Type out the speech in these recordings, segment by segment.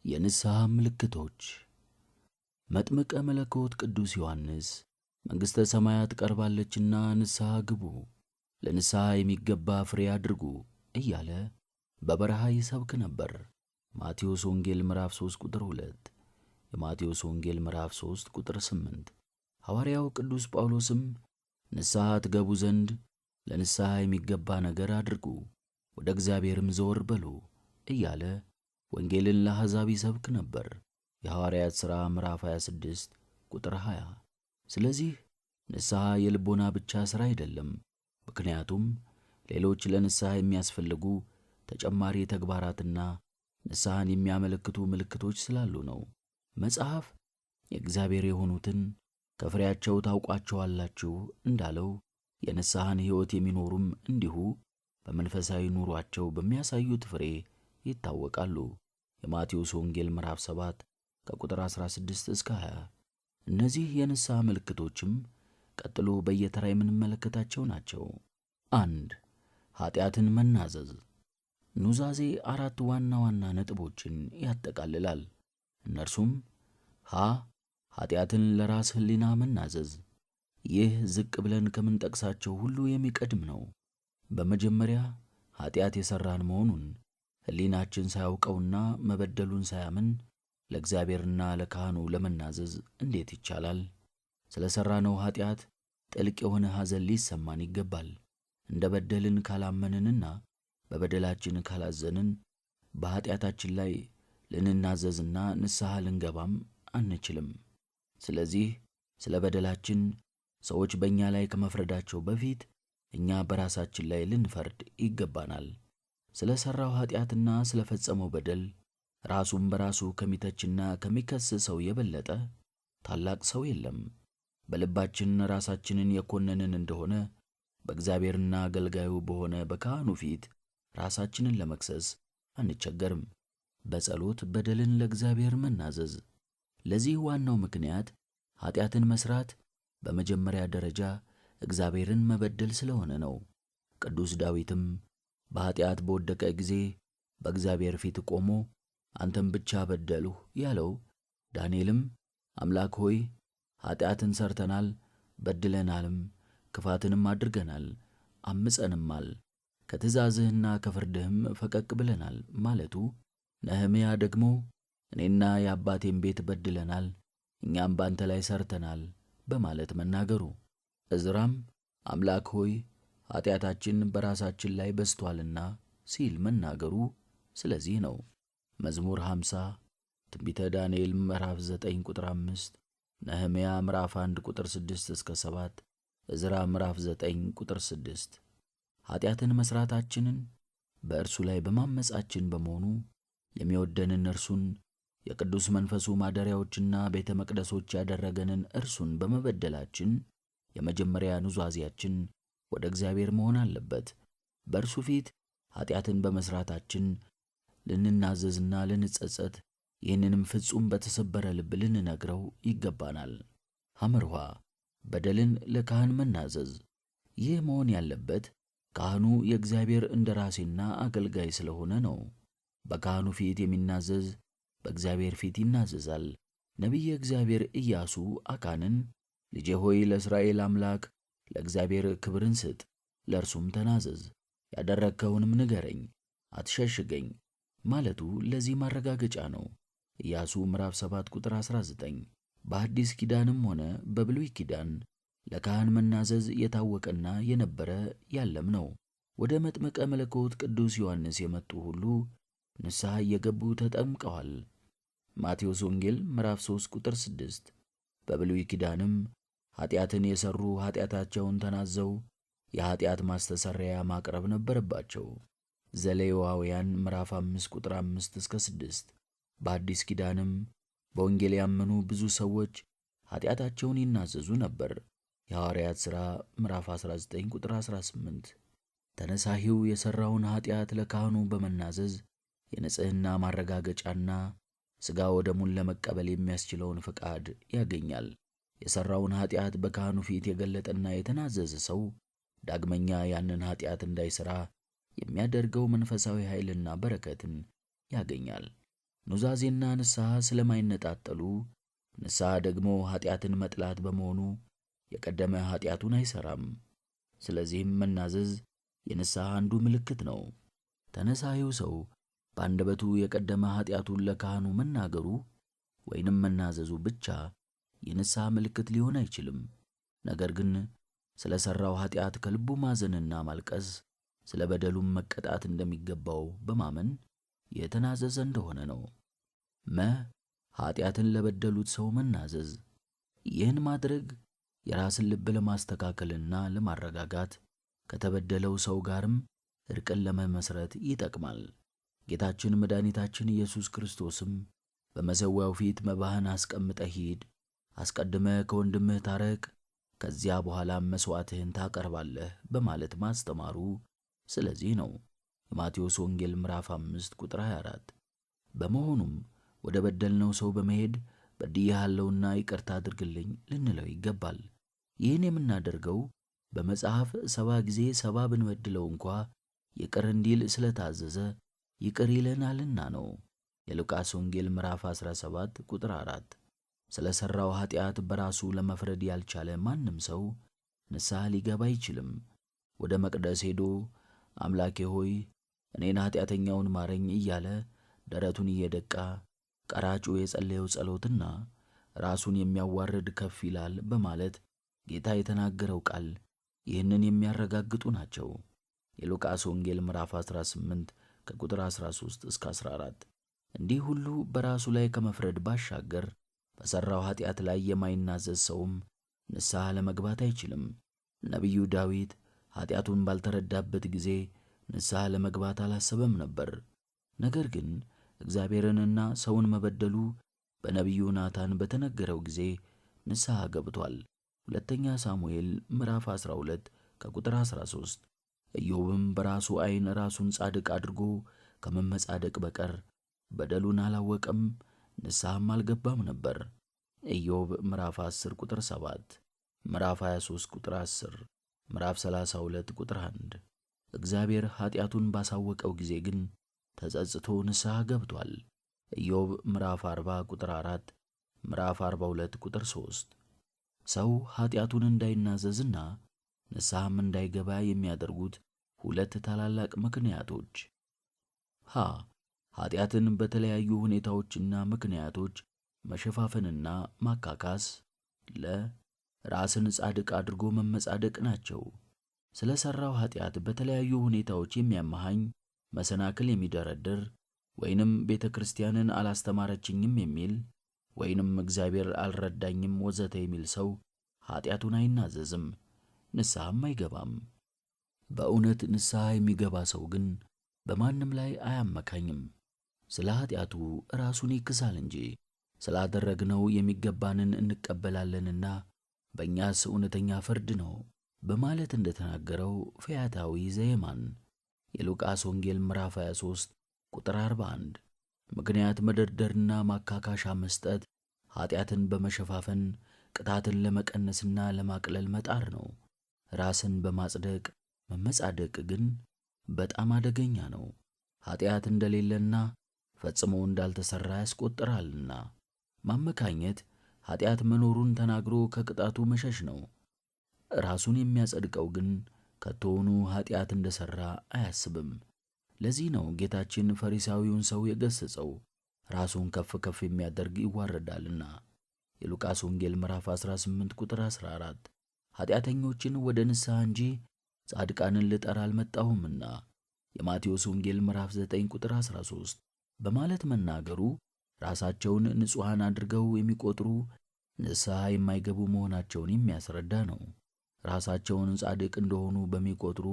የንስሐ ምልክቶች። መጥምቀ መለኮት ቅዱስ ዮሐንስ መንግሥተ ሰማያት ቀርባለችና ንስሐ ግቡ፣ ለንስሐ የሚገባ ፍሬ አድርጉ እያለ በበረሃ ይሰብክ ነበር። ማቴዎስ ወንጌል ምዕራፍ 3 ቁጥር 2፣ የማቴዎስ ወንጌል ምዕራፍ 3 ቁጥር 8። ሐዋርያው ቅዱስ ጳውሎስም ንስሐ ትገቡ ዘንድ ለንስሐ የሚገባ ነገር አድርጉ፣ ወደ እግዚአብሔርም ዘወር በሉ እያለ ወንጌልን ለአሕዛብ ይሰብክ ነበር። የሐዋርያት ሥራ ምዕራፍ 26 ቁጥር 20። ስለዚህ ንስሐ የልቦና ብቻ ሥራ አይደለም። ምክንያቱም ሌሎች ለንስሐ የሚያስፈልጉ ተጨማሪ ተግባራትና ንስሐን የሚያመለክቱ ምልክቶች ስላሉ ነው። መጽሐፍ የእግዚአብሔር የሆኑትን ከፍሬያቸው ታውቋቸዋላችሁ እንዳለው የንስሐን ሕይወት የሚኖሩም እንዲሁ በመንፈሳዊ ኑሯቸው በሚያሳዩት ፍሬ ይታወቃሉ። የማቴዎስ ወንጌል ምዕራፍ 7 ከቁጥር 16 እስከ 20። እነዚህ የንስሐ ምልክቶችም ቀጥሎ በየተራ የምንመለከታቸው ናቸው። 1. ኃጢአትን መናዘዝ። ኑዛዜ 4 ዋና ዋና ነጥቦችን ያጠቃልላል። እነርሱም ሀ. ኃጢአትን ለራስ ሕሊና መናዘዝ። ይህ ዝቅ ብለን ከምንጠቅሳቸው ሁሉ የሚቀድም ነው። በመጀመሪያ ኃጢአት የሠራን መሆኑን ሕሊናችን ሳያውቀውና መበደሉን ሳያምን ለእግዚአብሔርና ለካህኑ ለመናዘዝ እንዴት ይቻላል? ስለ ሠራነው ኃጢአት ጥልቅ የሆነ ሐዘን ሊሰማን ይገባል። እንደ በደልን ካላመንንና በበደላችን ካላዘንን በኃጢአታችን ላይ ልንናዘዝና ንስሐ ልንገባም አንችልም። ስለዚህ ስለ በደላችን ሰዎች በእኛ ላይ ከመፍረዳቸው በፊት እኛ በራሳችን ላይ ልንፈርድ ይገባናል። ስለ ሠራው ኃጢአትና ስለ ፈጸመው በደል ራሱን በራሱ ከሚተችና ከሚከስ ሰው የበለጠ ታላቅ ሰው የለም። በልባችን ራሳችንን የኮነንን እንደሆነ በእግዚአብሔርና አገልጋዩ በሆነ በካህኑ ፊት ራሳችንን ለመክሰስ አንቸገርም። በጸሎት በደልን ለእግዚአብሔር መናዘዝ። ለዚህ ዋናው ምክንያት ኃጢአትን መሥራት በመጀመሪያ ደረጃ እግዚአብሔርን መበደል ስለሆነ ነው። ቅዱስ ዳዊትም በኃጢአት በወደቀ ጊዜ በእግዚአብሔር ፊት ቆሞ አንተም ብቻ በደልሁ ያለው፣ ዳንኤልም አምላክ ሆይ ኃጢአትን ሠርተናል፣ በድለናልም፣ ክፋትንም አድርገናል፣ አምፀንማል፣ ከትእዛዝህና ከፍርድህም ፈቀቅ ብለናል ማለቱ፣ ነህምያ ደግሞ እኔና የአባቴም ቤት በድለናል፣ እኛም ባንተ ላይ ሠርተናል በማለት መናገሩ፣ ዕዝራም አምላክ ሆይ ኃጢአታችን በራሳችን ላይ በዝቶአልና ሲል መናገሩ ስለዚህ ነው። መዝሙር 50፣ ትንቢተ ዳንኤል ምዕራፍ 9 ቁጥር 5፣ ነህምያ ምዕራፍ 1 ቁጥር 6 እስከ 7፣ ዕዝራ ምዕራፍ 9 ቁጥር 6። ኃጢአትን መሥራታችንን በእርሱ ላይ በማመጻችን በመሆኑ የሚወደንን እርሱን የቅዱስ መንፈሱ ማደሪያዎችና ቤተ መቅደሶች ያደረገንን እርሱን በመበደላችን የመጀመሪያ ኑዛዜያችን ወደ እግዚአብሔር መሆን አለበት። በእርሱ ፊት ኃጢአትን በመሥራታችን ልንናዘዝና ልንጸጸት፣ ይህንንም ፍጹም በተሰበረ ልብ ልንነግረው ይገባናል። ሐመርኋ በደልን ለካህን መናዘዝ። ይህ መሆን ያለበት ካህኑ የእግዚአብሔር እንደራሴና አገልጋይ ስለሆነ ነው። በካህኑ ፊት የሚናዘዝ በእግዚአብሔር ፊት ይናዘዛል። ነቢየ እግዚአብሔር ኢያሱ አካንን ልጄ ሆይ ለእስራኤል አምላክ ለእግዚአብሔር ክብርን ስጥ፣ ለእርሱም ተናዘዝ፣ ያደረግከውንም ንገረኝ፣ አትሸሽገኝ ማለቱ ለዚህ ማረጋገጫ ነው። ኢያሱ ምዕራፍ 7 ቁጥር 19። በአዲስ ኪዳንም ሆነ በብሉይ ኪዳን ለካህን መናዘዝ የታወቀና የነበረ ያለም ነው። ወደ መጥምቀ መለኮት ቅዱስ ዮሐንስ የመጡ ሁሉ ንስሐ እየገቡ ተጠምቀዋል። ማቴዎስ ወንጌል ምዕራፍ 3 ቁጥር 6። በብሉይ ኪዳንም ኃጢአትን የሠሩ ኃጢአታቸውን ተናዘው የኃጢአት ማስተሰረያ ማቅረብ ነበረባቸው። ዘሌዋውያን ምዕራፍ 5 ቁጥር 5 እስከ 6። በአዲስ ኪዳንም በወንጌል ያመኑ ብዙ ሰዎች ኃጢአታቸውን ይናዘዙ ነበር። የሐዋርያት ሥራ ምዕራፍ 19 ቁጥር 18። ተነሳሂው የሠራውን ኃጢአት ለካህኑ በመናዘዝ የንጽሕና ማረጋገጫና ሥጋ ወደሙን ለመቀበል የሚያስችለውን ፈቃድ ያገኛል። የሠራውን ኃጢአት በካህኑ ፊት የገለጠና የተናዘዘ ሰው ዳግመኛ ያንን ኃጢአት እንዳይሠራ የሚያደርገው መንፈሳዊ ኃይልና በረከትን ያገኛል። ኑዛዜና ንስሐ ስለማይነጣጠሉ፣ ንስሐ ደግሞ ኃጢአትን መጥላት በመሆኑ የቀደመ ኃጢአቱን አይሠራም። ስለዚህም መናዘዝ የንስሐ አንዱ ምልክት ነው። ተነሳሂው ሰው በአንደበቱ የቀደመ ኃጢአቱን ለካህኑ መናገሩ ወይንም መናዘዙ ብቻ የንስሐ ምልክት ሊሆን አይችልም። ነገር ግን ስለ ሠራው ኃጢአት ከልቡ ማዘንና ማልቀስ፣ ስለ በደሉም መቀጣት እንደሚገባው በማመን የተናዘዘ እንደሆነ ነው። ኃጢአትን ለበደሉት ሰው መናዘዝ። ይህን ማድረግ የራስን ልብ ለማስተካከልና ለማረጋጋት ከተበደለው ሰው ጋርም እርቅን ለመመስረት ይጠቅማል። ጌታችን መድኃኒታችን ኢየሱስ ክርስቶስም በመሠዊያው ፊት መባህን አስቀምጠህ ሂድ፣ አስቀድመህ ከወንድምህ ታረቅ፣ ከዚያ በኋላም መሥዋዕትህን ታቀርባለህ በማለት ማስተማሩ ስለዚህ ነው። የማቴዎስ ወንጌል ምዕራፍ 5 ቁጥር 24። በመሆኑም ወደ በደልነው ሰው በመሄድ በድያለሁና ይቅርታ አድርግልኝ ልንለው ይገባል። ይህን የምናደርገው በመጽሐፍ 70 ጊዜ 70 ብንበድለው እንኳ ይቅር እንዲል ስለታዘዘ ይቅር ይለናልና ነው። የሉቃስ ወንጌል ምዕራፍ 17 ቁጥር 4። ስለ ሠራው ኃጢአት በራሱ ለመፍረድ ያልቻለ ማንም ሰው ንስሐ ሊገባ አይችልም። ወደ መቅደስ ሄዶ አምላኬ ሆይ እኔን ኃጢአተኛውን ማረኝ እያለ ደረቱን እየደቃ ቀራጩ የጸለየው ጸሎትና ራሱን የሚያዋርድ ከፍ ይላል በማለት ጌታ የተናገረው ቃል ይህንን የሚያረጋግጡ ናቸው። የሉቃስ ወንጌል ምዕራፍ 18 ከቁጥር 13 እስከ 14። እንዲህ ሁሉ በራሱ ላይ ከመፍረድ ባሻገር በሠራው ኃጢአት ላይ የማይናዘዝ ሰውም ንስሐ ለመግባት አይችልም። ነቢዩ ዳዊት ኃጢአቱን ባልተረዳበት ጊዜ ንስሐ ለመግባት አላሰበም ነበር። ነገር ግን እግዚአብሔርንና ሰውን መበደሉ በነቢዩ ናታን በተነገረው ጊዜ ንስሐ ገብቷል። ሁለተኛ ሳሙኤል ምዕራፍ 12 ከቁጥር 13። ኢዮብም በራሱ ዓይን ራሱን ጻድቅ አድርጎ ከመመጻደቅ በቀር በደሉን አላወቀም፣ ንስሐም አልገባም ነበር። ኢዮብ ምዕራፍ 10 ቁጥር 7፣ ምዕራፍ 23 ቁጥር 10፣ ምዕራፍ 32 ቁጥር 1። እግዚአብሔር ኃጢአቱን ባሳወቀው ጊዜ ግን ተጸጽቶ ንስሐ ገብቷል። ኢዮብ ምዕራፍ 40 ቁጥር 4፣ ምዕራፍ 42 ቁጥር 3። ሰው ኃጢአቱን እንዳይናዘዝና ንስሐም እንዳይገባ የሚያደርጉት ሁለት ታላላቅ ምክንያቶች። ኃጢአትን በተለያዩ ሁኔታዎችና ምክንያቶች መሸፋፈንና ማካካስ። ራስን ጻድቅ አድርጎ መመጻደቅ ናቸው። ስለ ሠራው ኃጢአት በተለያዩ ሁኔታዎች የሚያመሃኝ መሰናክል የሚደረድር ወይንም ቤተ ክርስቲያንን አላስተማረችኝም የሚል ወይንም እግዚአብሔር አልረዳኝም ወዘተ የሚል ሰው ኃጢአቱን አይናዘዝም፣ ንስሐም አይገባም። በእውነት ንስሐ የሚገባ ሰው ግን በማንም ላይ አያመካኝም። ስለ ኃጢአቱ ራሱን ይክሳል እንጂ ስላደረግነው የሚገባንን እንቀበላለንና በእኛስ እውነተኛ ፍርድ ነው በማለት እንደተናገረው ፈያታዊ ዘየማን የሉቃስ ወንጌል ምዕራፍ 23 ቁጥር 41። ምክንያት መደርደርና ማካካሻ መስጠት ኃጢአትን በመሸፋፈን ቅጣትን ለመቀነስና ለማቅለል መጣር ነው። ራስን በማጽደቅ መመጻደቅ ግን በጣም አደገኛ ነው። ኃጢአት እንደሌለና ፈጽሞ እንዳልተሰራ ያስቆጥራልና። ማመካኘት ኃጢአት መኖሩን ተናግሮ ከቅጣቱ መሸሽ ነው። ራሱን የሚያጸድቀው ግን ከቶውኑ ኃጢአት እንደሰራ አያስብም። ለዚህ ነው ጌታችን ፈሪሳዊውን ሰው የገሰጸው፣ ራሱን ከፍ ከፍ የሚያደርግ ይዋረዳልና። የሉቃስ ወንጌል ምዕራፍ 18 ቁጥር 14። ኃጢአተኞችን ወደ ንስሐ እንጂ ጻድቃንን ልጠራ አልመጣሁምና የማቴዎስ ወንጌል ምዕራፍ 9 ቁጥር 13 በማለት መናገሩ ራሳቸውን ንጹሐን አድርገው የሚቆጥሩ ንስሐ የማይገቡ መሆናቸውን የሚያስረዳ ነው። ራሳቸውን ጻድቅ እንደሆኑ በሚቆጥሩ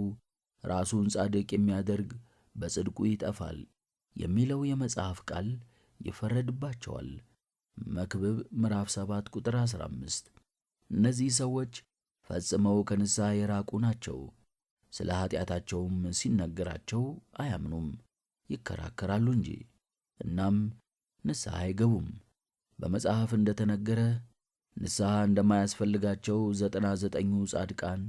ራሱን ጻድቅ የሚያደርግ በጽድቁ ይጠፋል የሚለው የመጽሐፍ ቃል ይፈረድባቸዋል። መክብብ ምዕራፍ 7 ቁጥር 15። እነዚህ ሰዎች ፈጽመው ከንስሐ የራቁ ናቸው። ስለ ኃጢአታቸውም ሲነገራቸው አያምኑም፣ ይከራከራሉ እንጂ። እናም ንስሐ አይገቡም። በመጽሐፍ እንደተነገረ ንስሐ እንደማያስፈልጋቸው 99ኙ ጻድቃን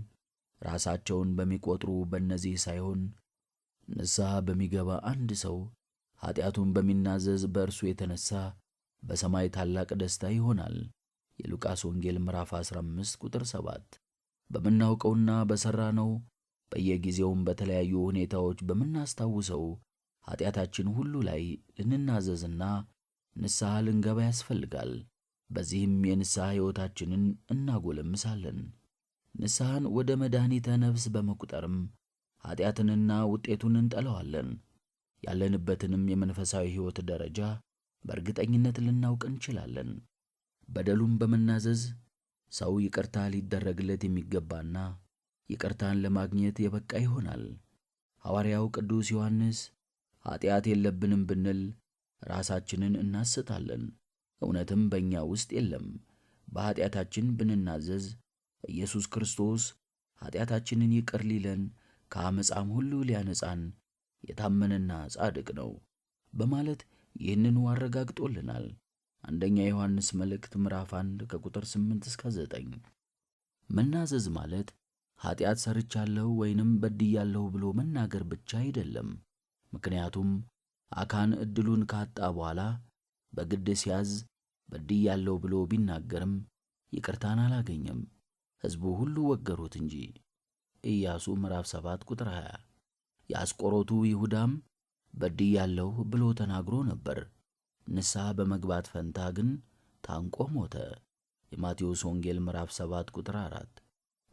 ራሳቸውን በሚቆጥሩ በእነዚህ ሳይሆን ንስሐ በሚገባ አንድ ሰው ኃጢአቱን በሚናዘዝ በእርሱ የተነሣ በሰማይ ታላቅ ደስታ ይሆናል። የሉቃስ ወንጌል ምዕራፍ 15 ቁጥር 7። በምናውቀውና በሠራነው በየጊዜውም በተለያዩ ሁኔታዎች በምናስታውሰው ኃጢአታችን ሁሉ ላይ ልንናዘዝና ንስሐ ልንገባ ያስፈልጋል። በዚህም የንስሐ ሕይወታችንን እናጎለምሳለን። ንስሐን ወደ መድኃኒተ ነፍስ በመቁጠርም ኃጢአትንና ውጤቱን እንጠለዋለን። ያለንበትንም የመንፈሳዊ ሕይወት ደረጃ በእርግጠኝነት ልናውቅ እንችላለን። በደሉን በመናዘዝ ሰው ይቅርታ ሊደረግለት የሚገባና ይቅርታን ለማግኘት የበቃ ይሆናል። ሐዋርያው ቅዱስ ዮሐንስ ኃጢአት የለብንም ብንል ራሳችንን እናስታለን፣ እውነትም በእኛ ውስጥ የለም። በኃጢአታችን ብንናዘዝ ኢየሱስ ክርስቶስ ኃጢአታችንን ይቅር ሊለን ከዓመፃም ሁሉ ሊያነጻን የታመነና ጻድቅ ነው በማለት ይህንኑ አረጋግጦልናል። አንደኛ ዮሐንስ መልእክት ምዕራፍ 1 ከቁጥር 8 እስከ 9። መናዘዝ ማለት ኃጢአት ሰርቻለሁ ወይንም በድያለሁ ብሎ መናገር ብቻ አይደለም። ምክንያቱም አካን ዕድሉን ካጣ በኋላ በግድ ሲያዝ በድያለሁ ብሎ ቢናገርም ይቅርታን አላገኘም። ሕዝቡ ሁሉ ወገሩት እንጂ። ኢያሱ ምዕራፍ 7 ቁጥር 20። የአስቆሮቱ ይሁዳም በድያለሁ ብሎ ተናግሮ ነበር። ንስሐ በመግባት ፈንታ ግን ታንቆ ሞተ። የማቴዎስ ወንጌል ምዕራፍ 7 ቁጥር 4።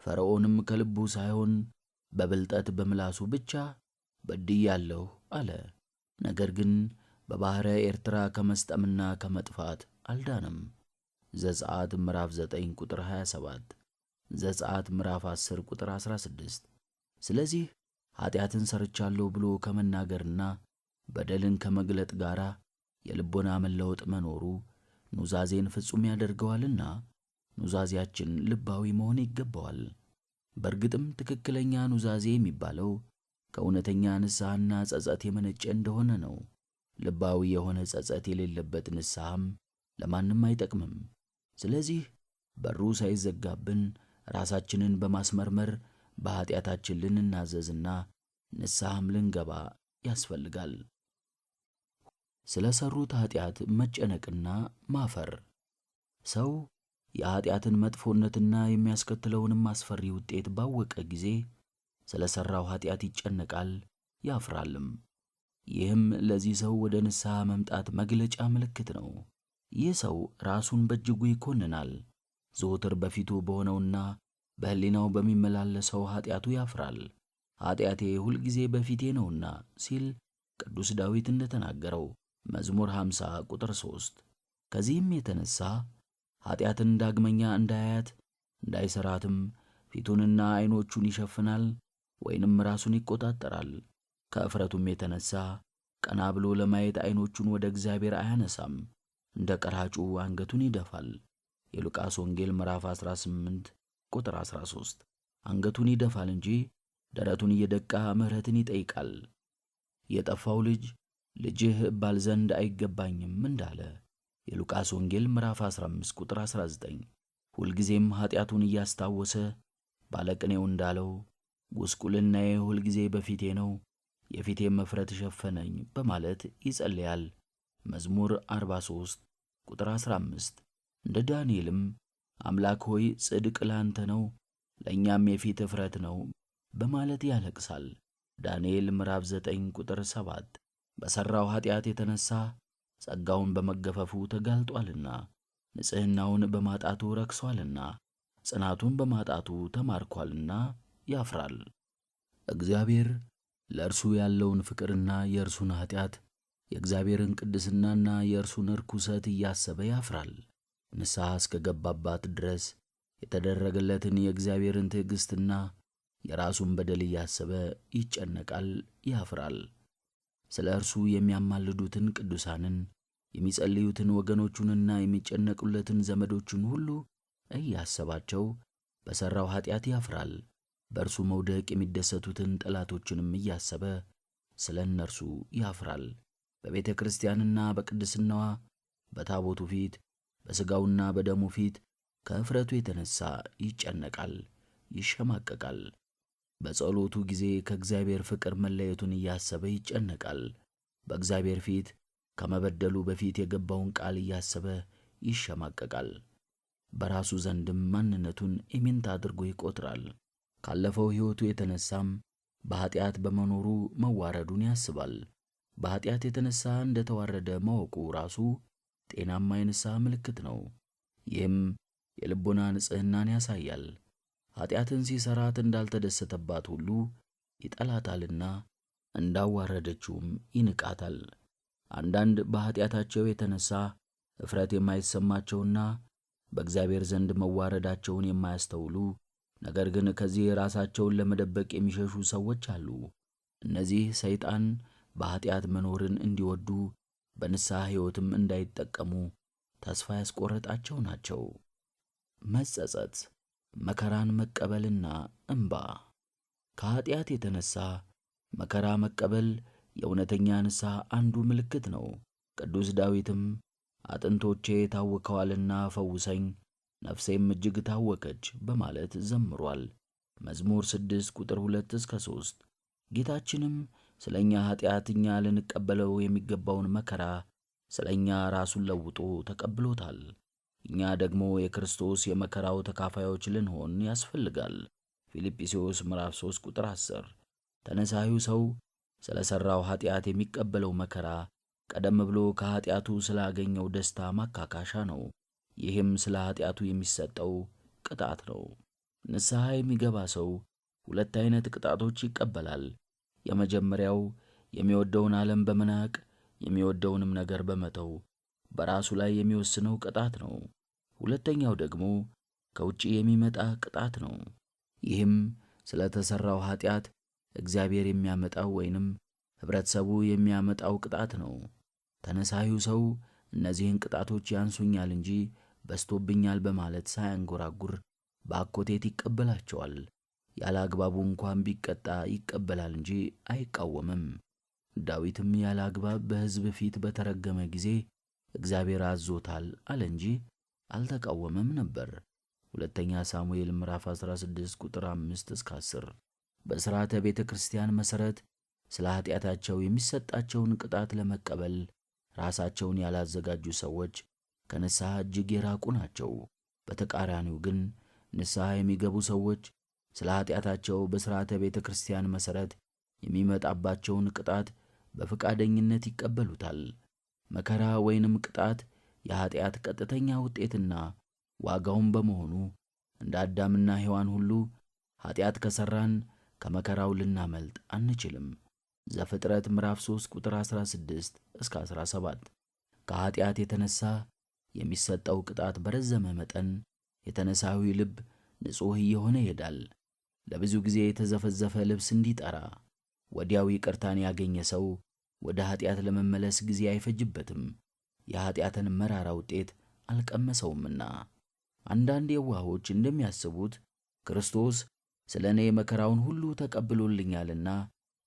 ፈርዖንም ከልቡ ሳይሆን በብልጠት በምላሱ ብቻ በድያለሁ አለ። ነገር ግን በባሕረ ኤርትራ ከመስጠምና ከመጥፋት አልዳንም። ዘጸአት ምዕራፍ 9 ቁጥር 27፣ ዘጸአት ምዕራፍ 10 ቁጥር 16። ስለዚህ ኃጢአትን ሰርቻለሁ ብሎ ከመናገርና በደልን ከመግለጥ ጋር የልቦና መለወጥ መኖሩ ኑዛዜን ፍጹም ያደርገዋልና ኑዛዜያችን ልባዊ መሆን ይገባዋል። በእርግጥም ትክክለኛ ኑዛዜ የሚባለው ከእውነተኛ ንስሐና ጸጸት የመነጨ እንደሆነ ነው። ልባዊ የሆነ ጸጸት የሌለበት ንስሐም ለማንም አይጠቅምም። ስለዚህ በሩ ሳይዘጋብን ራሳችንን በማስመርመር በኃጢአታችን ልንናዘዝና ንስሐም ልንገባ ያስፈልጋል። ስለ ሠሩት ኃጢአት መጨነቅና ማፈር። ሰው የኃጢአትን መጥፎነትና የሚያስከትለውንም አስፈሪ ውጤት ባወቀ ጊዜ ስለ ሠራው ኃጢአት ይጨነቃል፣ ያፍራልም። ይህም ለዚህ ሰው ወደ ንስሐ መምጣት መግለጫ ምልክት ነው። ይህ ሰው ራሱን በእጅጉ ይኮንናል። ዘወትር በፊቱ በሆነውና በሕሊናው በሚመላለሰው ኃጢአቱ ያፍራል። ኃጢአቴ ሁልጊዜ በፊቴ ነውና ሲል ቅዱስ ዳዊት እንደተናገረው መዝሙር 50 ቁጥር 3። ከዚህም የተነሣ ኃጢአትን ዳግመኛ እንዳያያት እንዳይሠራትም ፊቱንና ዐይኖቹን ይሸፍናል ወይንም ራሱን ይቆጣጠራል። ከእፍረቱም የተነሣ ቀና ብሎ ለማየት ዐይኖቹን ወደ እግዚአብሔር አያነሳም። እንደ ቀራጩ አንገቱን ይደፋል። የሉቃስ ወንጌል ምዕራፍ 18 ቁጥር 13። አንገቱን ይደፋል እንጂ ደረቱን እየደቃ ምሕረትን ይጠይቃል። የጠፋው ልጅ ልጅህ እባል ዘንድ አይገባኝም እንዳለ የሉቃስ ወንጌል ምዕራፍ 15 ቁጥር 19። ሁልጊዜም ኃጢአቱን እያስታወሰ ባለቅኔው እንዳለው ጉስቁልናዬ ሁልጊዜ በፊቴ ነው፣ የፊቴም መፍረት ሸፈነኝ በማለት ይጸልያል። መዝሙር 43 ቁጥር 15። እንደ ዳንኤልም አምላክ ሆይ ጽድቅ ላንተ ነው፣ ለእኛም የፊት እፍረት ነው በማለት ያለቅሳል። ዳንኤል ምዕራፍ 9 ቁጥር 7። በሠራው ኃጢአት የተነሣ ጸጋውን በመገፈፉ ተጋልጧልና፣ ንጽሕናውን በማጣቱ ረክሷልና፣ ጽናቱን በማጣቱ ተማርኳልና ያፍራል። እግዚአብሔር ለእርሱ ያለውን ፍቅርና የእርሱን ኃጢአት የእግዚአብሔርን ቅድስናና የእርሱን ርኩሰት እያሰበ ያፍራል። ንስሐ እስከ ገባባት ድረስ የተደረገለትን የእግዚአብሔርን ትዕግሥትና የራሱን በደል እያሰበ ይጨነቃል፣ ያፍራል። ስለ እርሱ የሚያማልዱትን ቅዱሳንን የሚጸልዩትን ወገኖቹንና የሚጨነቁለትን ዘመዶቹን ሁሉ እያሰባቸው በሠራው ኃጢአት ያፍራል። በእርሱ መውደቅ የሚደሰቱትን ጠላቶችንም እያሰበ ስለ እነርሱ ያፍራል። በቤተ ክርስቲያንና በቅድስናዋ በታቦቱ ፊት በሥጋውና በደሙ ፊት ከእፍረቱ የተነሣ ይጨነቃል፣ ይሸማቀቃል። በጸሎቱ ጊዜ ከእግዚአብሔር ፍቅር መለየቱን እያሰበ ይጨነቃል። በእግዚአብሔር ፊት ከመበደሉ በፊት የገባውን ቃል እያሰበ ይሸማቀቃል። በራሱ ዘንድም ማንነቱን ኢምንት አድርጎ ይቆጥራል። ካለፈው ሕይወቱ የተነሳም በኃጢአት በመኖሩ መዋረዱን ያስባል። በኃጢአት የተነሳ እንደተዋረደ ማወቁ ራሱ ጤናማ የንስሐ ምልክት ነው። ይህም የልቦና ንጽሕናን ያሳያል። ኃጢአትን ሲሰራት እንዳልተደሰተባት ሁሉ ይጠላታልና እንዳዋረደችውም ይንቃታል። አንዳንድ በኃጢአታቸው የተነሳ እፍረት የማይሰማቸውና በእግዚአብሔር ዘንድ መዋረዳቸውን የማያስተውሉ ነገር ግን ከዚህ ራሳቸውን ለመደበቅ የሚሸሹ ሰዎች አሉ። እነዚህ ሰይጣን በኃጢአት መኖርን እንዲወዱ በንስሐ ሕይወትም እንዳይጠቀሙ ተስፋ ያስቆረጣቸው ናቸው። መጸጸት፣ መከራን መቀበልና እንባ። ከኃጢአት የተነሳ መከራ መቀበል የእውነተኛ ንስሐ አንዱ ምልክት ነው። ቅዱስ ዳዊትም አጥንቶቼ ታውከዋልና ፈውሰኝ፣ ነፍሴም እጅግ ታወከች በማለት ዘምሯል። መዝሙር 6 ቁጥር 2 እስከ 3። ጌታችንም ስለኛ ኃጢአት እኛ ልንቀበለው የሚገባውን መከራ ስለኛ ራሱን ለውጦ ተቀብሎታል። እኛ ደግሞ የክርስቶስ የመከራው ተካፋዮች ልንሆን ያስፈልጋል። ፊልጵስዩስ ምዕራፍ 3 ቁጥር 10። ተነሳሂው ሰው ስለ ሠራው ኃጢአት የሚቀበለው መከራ ቀደም ብሎ ከኃጢአቱ ስላገኘው ደስታ ማካካሻ ነው። ይህም ስለ ኃጢአቱ የሚሰጠው ቅጣት ነው። ንስሐ የሚገባ ሰው ሁለት ዓይነት ቅጣቶች ይቀበላል። የመጀመሪያው የሚወደውን ዓለም በመናቅ የሚወደውንም ነገር በመተው በራሱ ላይ የሚወስነው ቅጣት ነው። ሁለተኛው ደግሞ ከውጪ የሚመጣ ቅጣት ነው። ይህም ስለ ተሠራው ኃጢአት እግዚአብሔር የሚያመጣው ወይንም ኅብረተሰቡ የሚያመጣው ቅጣት ነው። ተነሳሂው ሰው እነዚህን ቅጣቶች ያንሱኛል እንጂ በስቶብኛል በማለት ሳያንጎራጉር በአኮቴት ይቀበላቸዋል። ያለ አግባቡ እንኳን ቢቀጣ ይቀበላል እንጂ አይቃወምም። ዳዊትም ያለ አግባብ በሕዝብ ፊት በተረገመ ጊዜ እግዚአብሔር አዞታል አለ እንጂ አልተቃወመም ነበር። ሁለተኛ ሳሙኤል ምዕራፍ 16 ቁጥር 5 እስከ 10። በሥርዓተ ቤተ ክርስቲያን መሠረት ስለ ኃጢአታቸው የሚሰጣቸውን ቅጣት ለመቀበል ራሳቸውን ያላዘጋጁ ሰዎች ከንስሐ እጅግ የራቁ ናቸው። በተቃራኒው ግን ንስሐ የሚገቡ ሰዎች ስለ ኃጢአታቸው በሥርዓተ ቤተ ክርስቲያን መሠረት የሚመጣባቸውን ቅጣት በፈቃደኝነት ይቀበሉታል። መከራ ወይንም ቅጣት የኃጢአት ቀጥተኛ ውጤትና ዋጋውን በመሆኑ እንደ አዳምና ሔዋን ሁሉ ኃጢአት ከሠራን ከመከራው ልናመልጥ አንችልም። ዘፍጥረት ምዕራፍ 3 ቁጥር 16 እስከ 17። ከኃጢአት የተነሳ የሚሰጠው ቅጣት በረዘመ መጠን የተነሳሂው ልብ ንጹሕ እየሆነ ይሄዳል። ለብዙ ጊዜ የተዘፈዘፈ ልብስ እንዲጠራ ወዲያው ይቅርታን ያገኘ ሰው ወደ ኃጢአት ለመመለስ ጊዜ አይፈጅበትም። የኃጢአትን መራራ ውጤት አልቀመሰውምና። አንዳንድ የዋሆች እንደሚያስቡት ክርስቶስ ስለ እኔ መከራውን ሁሉ ተቀብሎልኛልና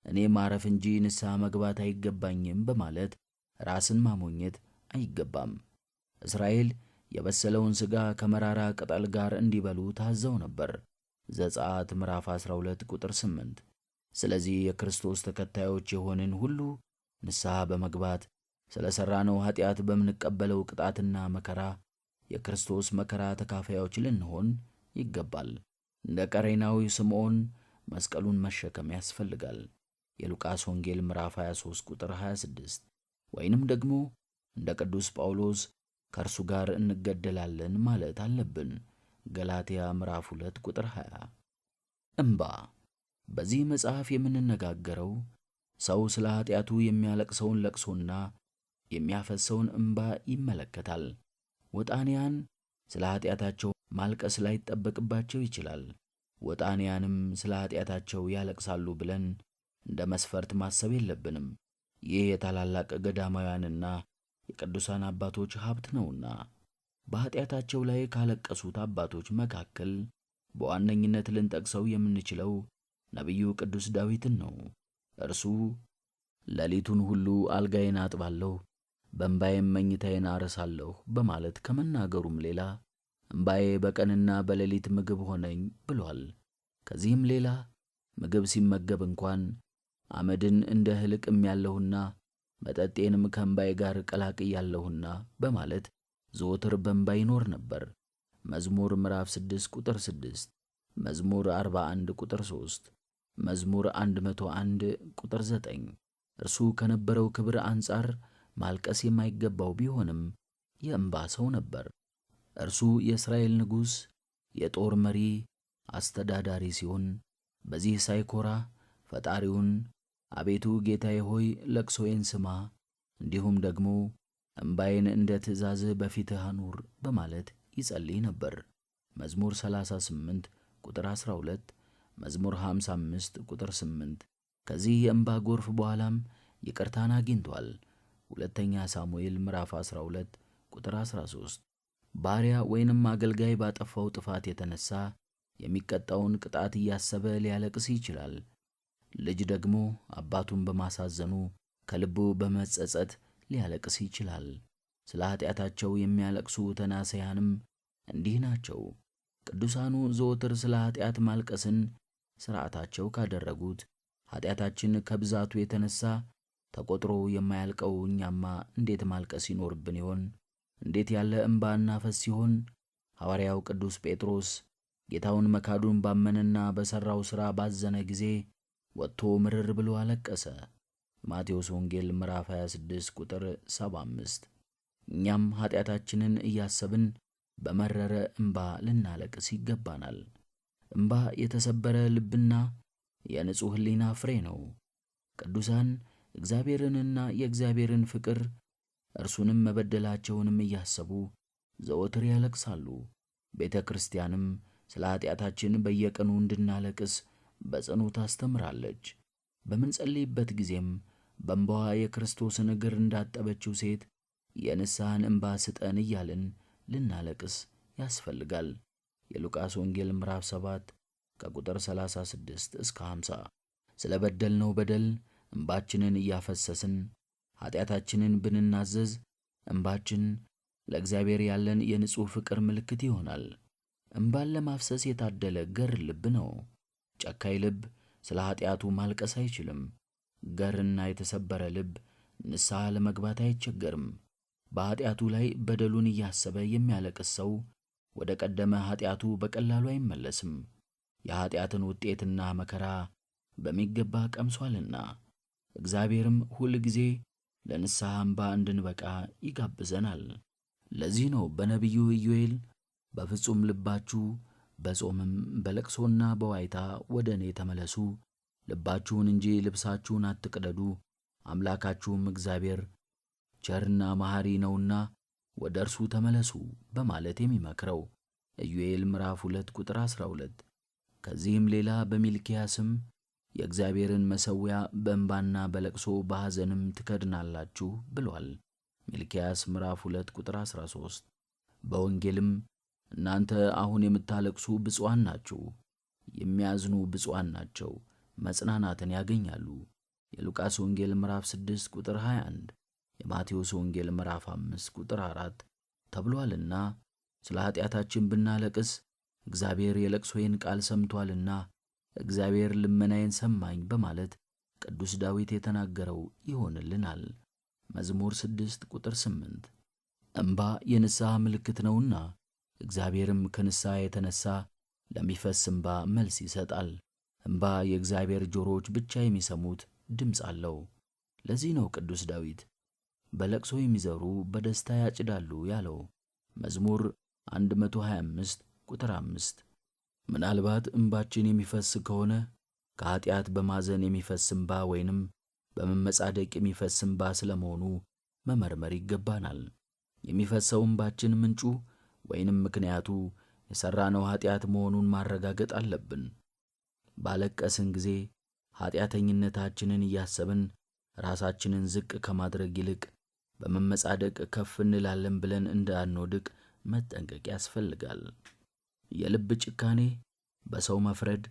እኔ ማረፍ እንጂ ንስሐ መግባት አይገባኝም በማለት ራስን ማሞኘት አይገባም። እስራኤል የበሰለውን ሥጋ ከመራራ ቅጠል ጋር እንዲበሉ ታዘው ነበር። ዘጸአት ምዕራፍ 12 ቁጥር 8። ስለዚህ የክርስቶስ ተከታዮች የሆንን ሁሉ ንስሐ በመግባት ስለ ሠራነው ኃጢአት በምንቀበለው ቅጣትና መከራ የክርስቶስ መከራ ተካፋዮች ልንሆን ይገባል። እንደ ቀሬናዊ ስምዖን መስቀሉን መሸከም ያስፈልጋል። የሉቃስ ወንጌል ምዕራፍ 23 ቁጥር 26። ወይንም ደግሞ እንደ ቅዱስ ጳውሎስ ከእርሱ ጋር እንገደላለን ማለት አለብን። ገላትያ ምዕራፍ 2 ቁጥር 20። እንባ። በዚህ መጽሐፍ የምንነጋገረው ሰው ስለ ኃጢአቱ የሚያለቅሰውን ለቅሶና የሚያፈሰውን እንባ ይመለከታል። ወጣንያን ስለ ኃጢአታቸው ማልቀስ ላይጠበቅባቸው ይችላል። ወጣንያንም ስለ ኃጢአታቸው ያለቅሳሉ ብለን እንደ መስፈርት ማሰብ የለብንም። ይህ የታላላቅ ገዳማውያንና የቅዱሳን አባቶች ሀብት ነውና። በኃጢአታቸው ላይ ካለቀሱት አባቶች መካከል በዋነኝነት ልንጠቅሰው የምንችለው ነቢዩ ቅዱስ ዳዊትን ነው። እርሱ ሌሊቱን ሁሉ አልጋዬን አጥባለሁ፣ በእንባዬም መኝታዬን አረሳለሁ በማለት ከመናገሩም ሌላ እምባዬ በቀንና በሌሊት ምግብ ሆነኝ ብሏል። ከዚህም ሌላ ምግብ ሲመገብ እንኳን አመድን እንደ እህል እቅሜያለሁና መጠጤንም ከእንባዬ ጋር ቀላቅያለሁና በማለት ዘወትር በእንባ ይኖር ነበር። መዝሙር ምዕራፍ 6 ቁጥር 6፣ መዝሙር 41 ቁጥር 3፣ መዝሙር 101 ቁጥር 9። እርሱ ከነበረው ክብር አንጻር ማልቀስ የማይገባው ቢሆንም የእንባ ሰው ነበር። እርሱ የእስራኤል ንጉሥ፣ የጦር መሪ፣ አስተዳዳሪ ሲሆን በዚህ ሳይኮራ ፈጣሪውን አቤቱ ጌታዬ ሆይ ለቅሶዬን ስማ፣ እንዲሁም ደግሞ እምባዬን እንደ ትእዛዝህ በፊትህ አኑር በማለት ይጸልይ ነበር። መዝሙር 38 ቁጥር 12፣ መዝሙር 55 ቁጥር 8። ከዚህ የእንባ ጎርፍ በኋላም ይቅርታን አግኝቷል። ሁለተኛ ሳሙኤል ምዕራፍ 12 ቁጥር 13። ባሪያ ወይንም አገልጋይ ባጠፋው ጥፋት የተነሳ የሚቀጣውን ቅጣት እያሰበ ሊያለቅስ ይችላል። ልጅ ደግሞ አባቱን በማሳዘኑ ከልቡ በመጸጸት ሊያለቅስ ይችላል። ስለ ኃጢአታቸው የሚያለቅሱ ተናሳያንም እንዲህ ናቸው። ቅዱሳኑ ዘወትር ስለ ኃጢአት ማልቀስን ሥርዓታቸው ካደረጉት ኃጢአታችን ከብዛቱ የተነሳ ተቆጥሮ የማያልቀው እኛማ እንዴት ማልቀስ ይኖርብን ይሆን? እንዴት ያለ እንባ እናፈስ ሲሆን? ሐዋርያው ቅዱስ ጴጥሮስ ጌታውን መካዱን ባመነና በሠራው ሥራ ባዘነ ጊዜ ወጥቶ ምርር ብሎ አለቀሰ። ማቴዎስ ወንጌል ምዕራፍ 26 ቁጥር 75። እኛም ኃጢአታችንን እያሰብን በመረረ እንባ ልናለቅስ ይገባናል። እንባ የተሰበረ ልብና የንጹሕ ሕሊና ፍሬ ነው። ቅዱሳን እግዚአብሔርንና የእግዚአብሔርን ፍቅር እርሱንም መበደላቸውንም እያሰቡ ዘወትር ያለቅሳሉ። ቤተ ክርስቲያንም ስለ ኃጢአታችን በየቀኑ እንድናለቅስ በጽኑ ታስተምራለች። በምንጸልይበት ጊዜም በእንባዋ የክርስቶስን እግር እንዳጠበችው ሴት የንስሐን እንባ ስጠን እያልን ልናለቅስ ያስፈልጋል። የሉቃስ ወንጌል ምዕራፍ 7 ከቁጥር 36 እስከ 50። ስለ በደልነው በደል እንባችንን እያፈሰስን ኃጢአታችንን ብንናዘዝ እንባችን ለእግዚአብሔር ያለን የንጹሕ ፍቅር ምልክት ይሆናል። እንባን ለማፍሰስ የታደለ ገር ልብ ነው። ጨካኝ ልብ ስለ ኃጢአቱ ማልቀስ አይችልም። ገርና የተሰበረ ልብ ንስሐ ለመግባት አይቸገርም። በኃጢአቱ ላይ በደሉን እያሰበ የሚያለቅስ ሰው ወደ ቀደመ ኃጢአቱ በቀላሉ አይመለስም። የኃጢአትን ውጤትና መከራ በሚገባ ቀምሷልና። እግዚአብሔርም ሁል ጊዜ ለንስሐ እንባ እንድንበቃ ይጋብዘናል። ለዚህ ነው በነቢዩ ኢዮኤል በፍጹም ልባችሁ በጾምም በለቅሶና በዋይታ ወደ እኔ ተመለሱ፣ ልባችሁን እንጂ ልብሳችሁን አትቅደዱ፣ አምላካችሁም እግዚአብሔር ቸርና መሐሪ ነውና ወደ እርሱ ተመለሱ በማለት የሚመክረው። ኢዮኤል ምዕራፍ 2 ቁጥር 12። ከዚህም ሌላ በሚልክያስም የእግዚአብሔርን መሠዊያ በእንባና በለቅሶ በሐዘንም ትከድናላችሁ ብሏል። ሚልክያስ ምዕራፍ 2 ቁጥር 13። በወንጌልም እናንተ አሁን የምታለቅሱ ብፁዓን ናችሁ፣ የሚያዝኑ ብፁዓን ናቸው፣ መጽናናትን ያገኛሉ። የሉቃስ ወንጌል ምዕራፍ 6 ቁጥር 21፣ የማቴዎስ ወንጌል ምዕራፍ 5 ቁጥር 4 ተብሏልና ስለ ኃጢአታችን ብናለቅስ እግዚአብሔር የለቅሶዬን ቃል ሰምቷልና እግዚአብሔር ልመናዬን ሰማኝ በማለት ቅዱስ ዳዊት የተናገረው ይሆንልናል። መዝሙር 6 ቁጥር 8። እንባ የንስሐ ምልክት ነውና እግዚአብሔርም ከንስሐ የተነሳ ለሚፈስ እንባ መልስ ይሰጣል። እንባ የእግዚአብሔር ጆሮዎች ብቻ የሚሰሙት ድምፅ አለው። ለዚህ ነው ቅዱስ ዳዊት በለቅሶ የሚዘሩ በደስታ ያጭዳሉ ያለው። መዝሙር 125 ቁጥር 5። ምናልባት እንባችን የሚፈስ ከሆነ ከኃጢአት በማዘን የሚፈስ እንባ ወይንም በመመጻደቅ የሚፈስ እንባ ስለመሆኑ መመርመር ይገባናል። የሚፈሰው እንባችን ምንጩ ወይንም ምክንያቱ የሠራነው ኃጢአት መሆኑን ማረጋገጥ አለብን። ባለቀስን ጊዜ ኃጢአተኝነታችንን እያሰብን ራሳችንን ዝቅ ከማድረግ ይልቅ በመመጻደቅ ከፍ እንላለን ብለን እንዳንወድቅ መጠንቀቅ ያስፈልጋል። የልብ ጭካኔ፣ በሰው መፍረድ፣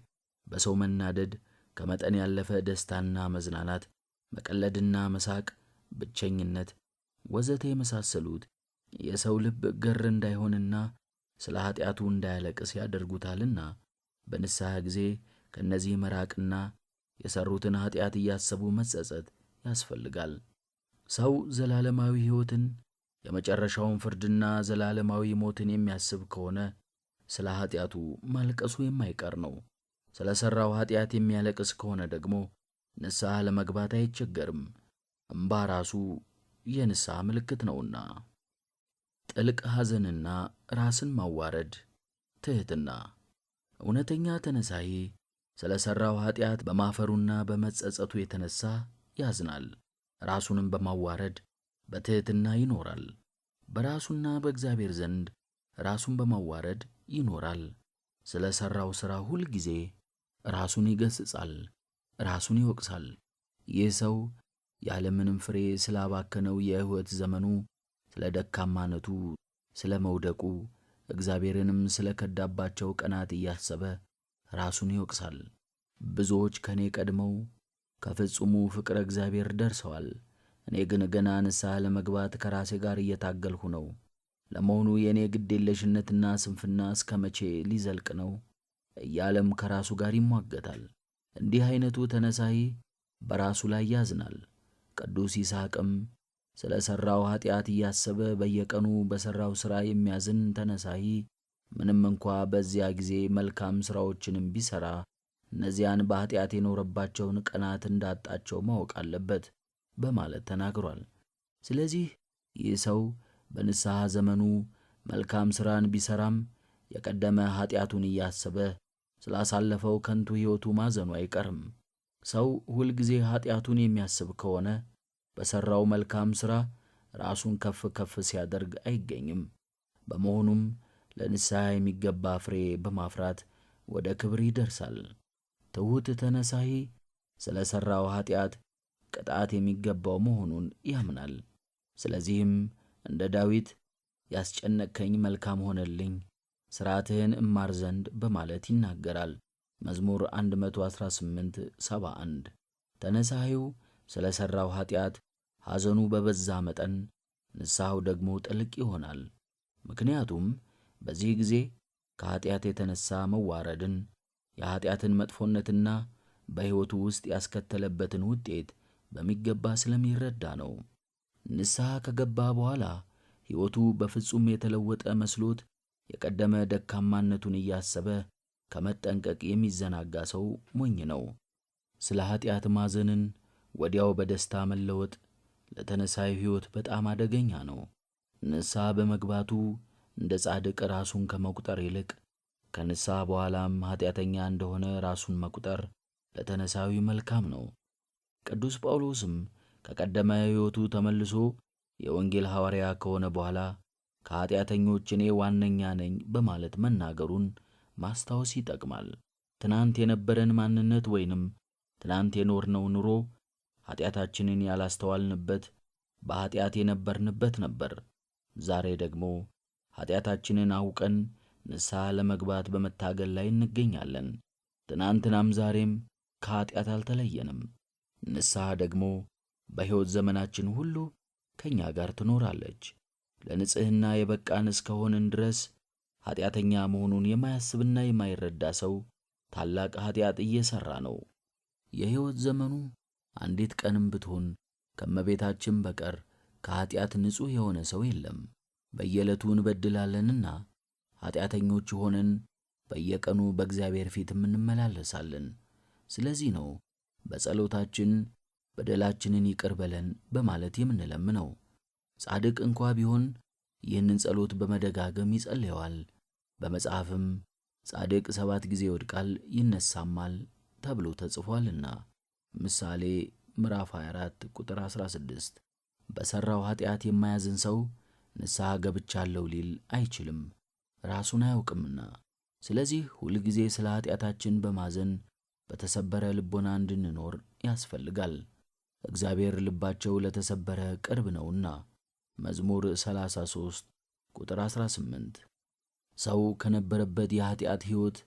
በሰው መናደድ፣ ከመጠን ያለፈ ደስታና መዝናናት፣ መቀለድና መሳቅ፣ ብቸኝነት ወዘተ የመሳሰሉት የሰው ልብ ገር እንዳይሆንና ስለ ኃጢአቱ እንዳያለቅስ ያደርጉታልና በንስሐ ጊዜ ከነዚህ መራቅና የሰሩትን ኃጢአት እያሰቡ መጸጸት ያስፈልጋል። ሰው ዘላለማዊ ሕይወትን የመጨረሻውን ፍርድና ዘላለማዊ ሞትን የሚያስብ ከሆነ ስለ ኃጢአቱ ማልቀሱ የማይቀር ነው። ስለ ሠራው ኃጢአት የሚያለቅስ ከሆነ ደግሞ ንስሐ ለመግባት አይቸገርም። እምባ ራሱ የንስሐ ምልክት ነውና። ጥልቅ ሐዘንና ራስን ማዋረድ፣ ትሕትና። እውነተኛ ተነሳሂ ስለ ሠራው ኃጢአት በማፈሩና በመጸጸቱ የተነሣ ያዝናል። ራሱንም በማዋረድ በትሕትና ይኖራል። በራሱና በእግዚአብሔር ዘንድ ራሱን በማዋረድ ይኖራል። ስለ ሠራው ሥራ ሁል ጊዜ ራሱን ይገሥጻል፣ ራሱን ይወቅሳል። ይህ ሰው ያለምንም ፍሬ ስላባከነው የሕይወት ዘመኑ፣ ስለ ደካማነቱ፣ ስለ መውደቁ፣ እግዚአብሔርንም ስለ ከዳባቸው ቀናት እያሰበ ራሱን ይወቅሳል። ብዙዎች ከኔ ቀድመው ከፍጹሙ ፍቅረ እግዚአብሔር ደርሰዋል፣ እኔ ግን ገና ንስሐ ለመግባት ከራሴ ጋር እየታገልሁ ነው። ለመሆኑ የእኔ ግዴለሽነትና ስንፍና እስከ መቼ ሊዘልቅ ነው? እያለም ከራሱ ጋር ይሟገታል። እንዲህ ዐይነቱ ተነሳሂ በራሱ ላይ ያዝናል። ቅዱስ ይስሐቅም ስለ ሠራው ኃጢአት እያሰበ በየቀኑ በሠራው ሥራ የሚያዝን ተነሳሂ ምንም እንኳ በዚያ ጊዜ መልካም ሥራዎችንም ቢሠራ እነዚያን በኃጢአት የኖረባቸውን ቀናት እንዳጣቸው ማወቅ አለበት በማለት ተናግሯል። ስለዚህ ይህ ሰው በንስሐ ዘመኑ መልካም ሥራን ቢሠራም የቀደመ ኃጢአቱን እያሰበ ስላሳለፈው ከንቱ ሕይወቱ ማዘኑ አይቀርም። ሰው ሁልጊዜ ኃጢአቱን የሚያስብ ከሆነ በሠራው መልካም ሥራ ራሱን ከፍ ከፍ ሲያደርግ አይገኝም። በመሆኑም ለንስሐ የሚገባ ፍሬ በማፍራት ወደ ክብር ይደርሳል። ትሑት ተነሳሂ ስለ ሠራው ኃጢአት ቅጣት የሚገባው መሆኑን ያምናል። ስለዚህም እንደ ዳዊት ያስጨነቅከኝ መልካም ሆነልኝ፣ ሥርዓትህን እማር ዘንድ በማለት ይናገራል። መዝሙር 118:71። ተነሳሂው ስለ ሠራው ኃጢአት ሐዘኑ በበዛ መጠን ንስሐው ደግሞ ጥልቅ ይሆናል። ምክንያቱም በዚህ ጊዜ ከኃጢአት የተነሣ መዋረድን፣ የኃጢአትን መጥፎነትና በሕይወቱ ውስጥ ያስከተለበትን ውጤት በሚገባ ስለሚረዳ ነው። ንስሐ ከገባ በኋላ ሕይወቱ በፍጹም የተለወጠ መስሎት የቀደመ ደካማነቱን እያሰበ ከመጠንቀቅ የሚዘናጋ ሰው ሞኝ ነው። ስለ ኃጢአት ማዘንን፣ ወዲያው በደስታ መለወጥ ለተነሳዩ ሕይወት በጣም አደገኛ ነው። ንስሐ በመግባቱ እንደ ጻድቅ ራሱን ከመቁጠር ይልቅ ከንስሐ በኋላም ኃጢአተኛ እንደሆነ ራሱን መቁጠር ለተነሳዩ መልካም ነው። ቅዱስ ጳውሎስም ከቀደመ ሕይወቱ ተመልሶ የወንጌል ሐዋርያ ከሆነ በኋላ ከኃጢአተኞች እኔ ዋነኛ ነኝ በማለት መናገሩን ማስታወስ ይጠቅማል። ትናንት የነበረን ማንነት ወይንም ትናንት የኖርነው ኑሮ ኃጢአታችንን ያላስተዋልንበት በኃጢአት የነበርንበት ነበር። ዛሬ ደግሞ ኃጢአታችንን አውቀን ንስሐ ለመግባት በመታገል ላይ እንገኛለን። ትናንትናም ዛሬም ከኃጢአት አልተለየንም። ንስሐ ደግሞ በሕይወት ዘመናችን ሁሉ ከእኛ ጋር ትኖራለች። ለንጽሕና የበቃን እስከሆንን ድረስ ኃጢአተኛ መሆኑን የማያስብና የማይረዳ ሰው ታላቅ ኃጢአት እየሠራ ነው። የሕይወት ዘመኑ አንዲት ቀንም ብትሆን ከእመቤታችን በቀር ከኃጢአት ንጹሕ የሆነ ሰው የለም። በየዕለቱ እንበድላለንና ኃጢአተኞች ሆነን በየቀኑ በእግዚአብሔር ፊትም እንመላለሳለን። ስለዚህ ነው በጸሎታችን በደላችንን ይቅር በለን በማለት የምንለምነው። ጻድቅ እንኳ ቢሆን ይህንን ጸሎት በመደጋገም ይጸልየዋል። በመጽሐፍም ጻድቅ 7 ጊዜ ይወድቃል ይነሳማል ተብሎ ተጽፏልና ምሳሌ ምዕራፍ 24 ቁጥር 16። በሠራው ኃጢአት የማያዝን ሰው ንስሐ ገብቻለሁ ሊል አይችልም፣ ራሱን አያውቅምና። ስለዚህ ሁልጊዜ ስለ ኃጢአታችን በማዘን በተሰበረ ልቦና እንድንኖር ያስፈልጋል። እግዚአብሔር ልባቸው ለተሰበረ ቅርብ ነውና መዝሙር 33 ቁጥር 18። ሰው ከነበረበት የኃጢአት ሕይወት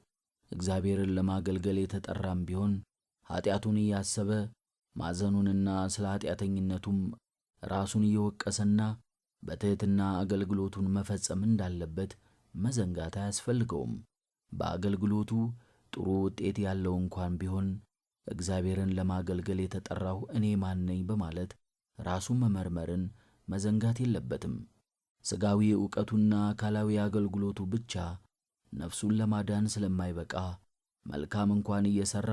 እግዚአብሔርን ለማገልገል የተጠራም ቢሆን ኃጢአቱን እያሰበ ማዘኑንና ስለ ኃጢአተኝነቱም ራሱን እየወቀሰና በትሕትና አገልግሎቱን መፈጸም እንዳለበት መዘንጋት አያስፈልገውም። በአገልግሎቱ ጥሩ ውጤት ያለው እንኳን ቢሆን እግዚአብሔርን ለማገልገል የተጠራሁ እኔ ማን ነኝ በማለት ራሱን መመርመርን መዘንጋት የለበትም። ሥጋዊ ዕውቀቱና አካላዊ አገልግሎቱ ብቻ ነፍሱን ለማዳን ስለማይበቃ መልካም እንኳን እየሠራ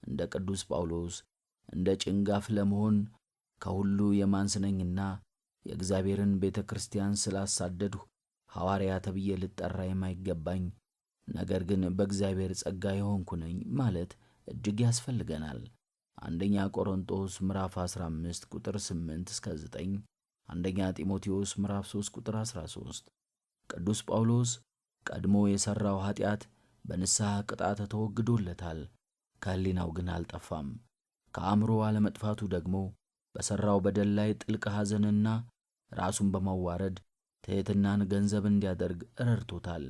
እንደ ቅዱስ ጳውሎስ እንደ ጭንጋፍ ለመሆን ከሁሉ የማንስ ነኝና የእግዚአብሔርን ቤተ ክርስቲያን ስላሳደድሁ ሐዋርያ ተብዬ ልጠራ የማይገባኝ ነገር ግን በእግዚአብሔር ጸጋ የሆንኩ ነኝ ማለት እጅግ ያስፈልገናል። አንደኛ ቆሮንቶስ ምዕራፍ 15 ቁጥር 8 እስከ 9፣ አንደኛ ጢሞቴዎስ ምዕራፍ 3 ቁጥር 13። ቅዱስ ጳውሎስ ቀድሞ የሠራው ኃጢአት በንስሐ ቅጣት ተወግዶለታል፣ ከሕሊናው ግን አልጠፋም። ከአእምሮ አለመጥፋቱ ደግሞ በሠራው በደል ላይ ጥልቅ ሐዘንና ራሱን በማዋረድ ትሕትናን ገንዘብ እንዲያደርግ ረድቶታል።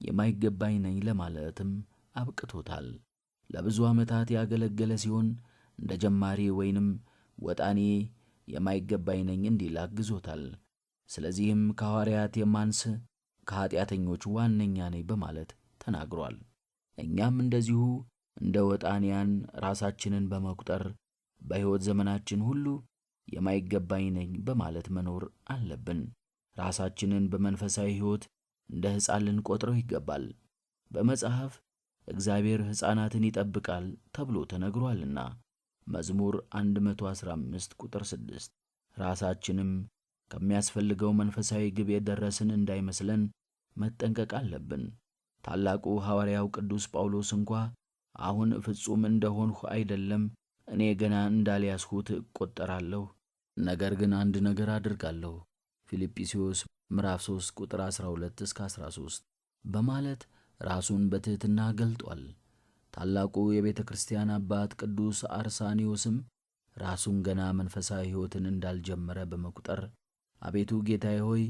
የማይገባኝ ነኝ ለማለትም አብቅቶታል። ለብዙ ዓመታት ያገለገለ ሲሆን እንደ ጀማሪ ወይንም ወጣኔ የማይገባኝ ነኝ እንዲል አግዞታል። ስለዚህም ከሐዋርያት የማንስ ከኃጢአተኞች ዋነኛ ነኝ በማለት ተናግሯል። እኛም እንደዚሁ እንደ ወጣንያን ራሳችንን በመቁጠር በሕይወት ዘመናችን ሁሉ የማይገባኝ ነኝ በማለት መኖር አለብን። ራሳችንን በመንፈሳዊ ሕይወት እንደ ሕፃን ልንቆጥረው ይገባል። በመጽሐፍ እግዚአብሔር ሕፃናትን ይጠብቃል ተብሎ ተነግሯልና መዝሙር 115 ቁጥር 6። ራሳችንም ከሚያስፈልገው መንፈሳዊ ግብ የደረስን እንዳይመስለን መጠንቀቅ አለብን። ታላቁ ሐዋርያው ቅዱስ ጳውሎስ እንኳ አሁን ፍጹም እንደሆንሁ አይደለም፣ እኔ ገና እንዳልያዝሁት እቆጠራለሁ፣ ነገር ግን አንድ ነገር አድርጋለሁ ፊልጵስዩስ ምዕራፍ 3 ቁጥር 12 እስከ 13 በማለት ራሱን በትሕትና ገልጧል። ታላቁ የቤተ ክርስቲያን አባት ቅዱስ አርሳኒዮስም ራሱን ገና መንፈሳዊ ሕይወትን እንዳልጀመረ በመቁጠር አቤቱ ጌታዬ ሆይ